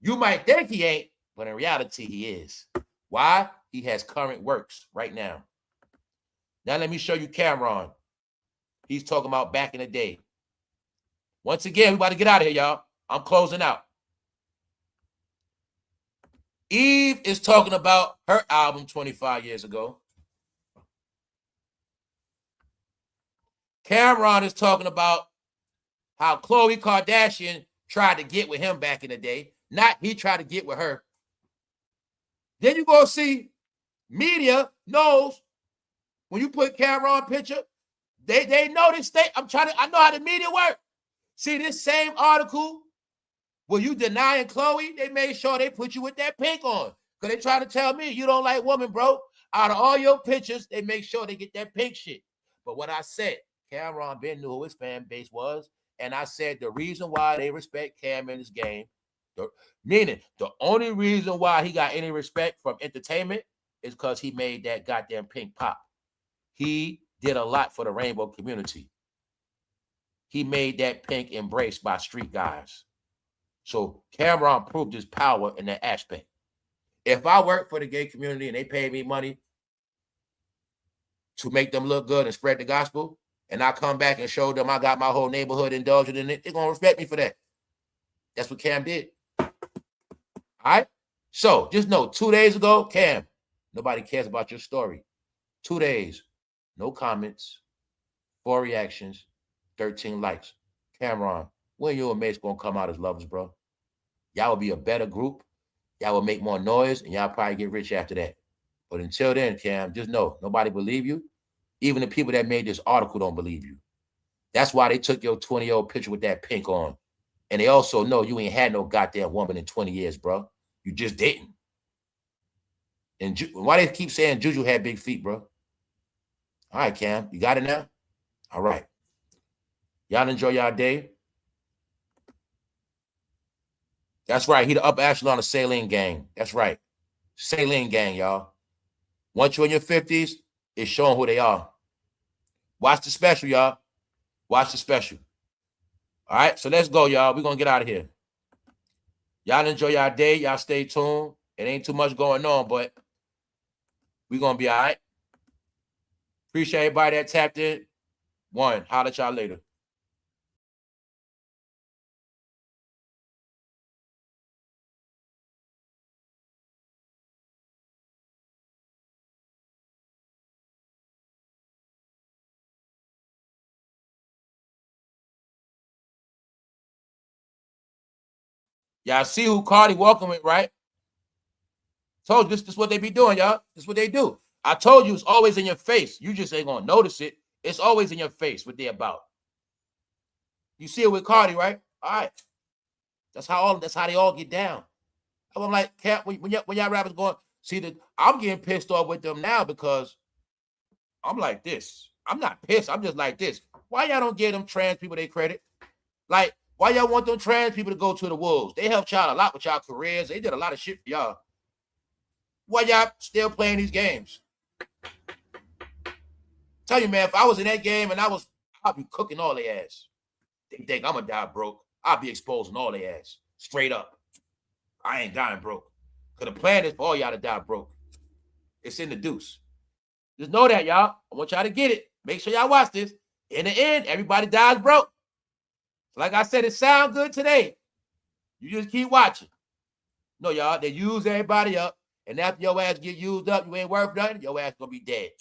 You might think he ain't, but in reality, he is. Why? He has current works right now. Now let me show you Cameron. He's talking about back in the day. Once again, we about to get out of here, y'all. I'm closing out. Eve is talking about her album 25 years ago. Cameron is talking about how Khloe Kardashian tried to get with him back in the day. Not he tried to get with her. Then you go see media knows when you put Cameron picture, they know this state. I know how the media work. See this same article where you denying Khloe, they made sure they put you with that pink on. Because they trying to tell me you don't like women, bro. Out of all your pictures, they make sure they get that pink shit. But what I said, Cameron Ben knew who his fan base was. And I said the reason why they respect Cam in this game, meaning the only reason why he got any respect from entertainment is because he made that goddamn pink pop. He did a lot for the rainbow community. He made that pink embraced by street guys. So Cameron proved his power in that aspect. If I work for the gay community and they pay me money to make them look good and spread the gospel, and I come back and show them I got my whole neighborhood indulging in it, they're going to respect me for that. That's what Cam did. All right? So just know, 2 days ago, Cam, nobody cares about your story. 2 days, no comments, 4 reactions, 13 likes. Cameron, when you and Mace going to come out as lovers, bro? Y'all will be a better group. Y'all will make more noise, and y'all probably get rich after that. But until then, Cam, just know, nobody believe you. Even the people that made this article don't believe you. That's why they took your 20-year-old picture with that pink on. And they also know you ain't had no goddamn woman in 20 years, bro. You just didn't. And why they keep saying Juju had big feet, bro? All right, Cam, you got it now? All right. Y'all enjoy y'all day. That's right. He the upper echelon of Saline Gang. That's right. Saline Gang, y'all. Once you're in your 50s, it's showing who they are. Watch the special, y'all. Watch the special. All right, so let's go, y'all. We're going to get out of here. Y'all enjoy y'all day. Y'all stay tuned. It ain't too much going on, but we're going to be all right. Appreciate everybody that tapped in. One, holler at y'all later. Y'all see who Cardi walking with, right? Told you this is what they be doing, y'all. This is what they do. I told you it's always in your face. You just ain't gonna notice it. It's always in your face what they about. You see it with Cardi, right? All right. That's how they all get down. I'm like, Cap, when y'all rappers going, see that I'm getting pissed off with them now because I'm like this. I'm not pissed. I'm just like this. Why y'all don't give them trans people their credit? Like, why y'all want them trans people to go to the wolves? They helped y'all a lot with y'all careers. They did a lot of shit for y'all. Why y'all still playing these games? Tell you, man, if I was in that game and I'd be cooking all their ass. They think I'm gonna die broke. I'll be exposing all their ass. Straight up. I ain't dying broke. Because the plan is for all y'all to die broke. It's in the deuce. Just know that, y'all. I want y'all to get it. Make sure y'all watch this. In the end, everybody dies broke. Like I said, it sounds good today. You just keep watching. No, y'all, they use everybody up. And after your ass get used up, you ain't worth nothing, your ass gonna be dead.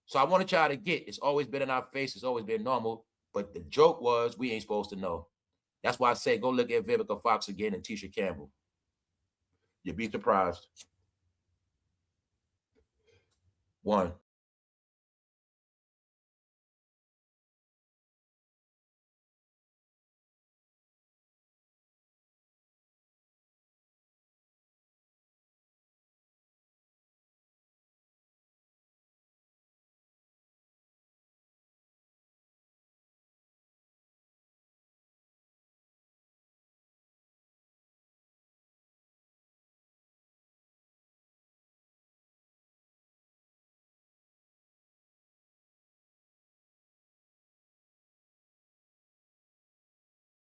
So I wanted y'all to get, it's always been in our face, it's always been normal. But the joke was, we ain't supposed to know. That's why I say, go look at Vivica Fox again and Tisha Campbell. You'd be surprised. One.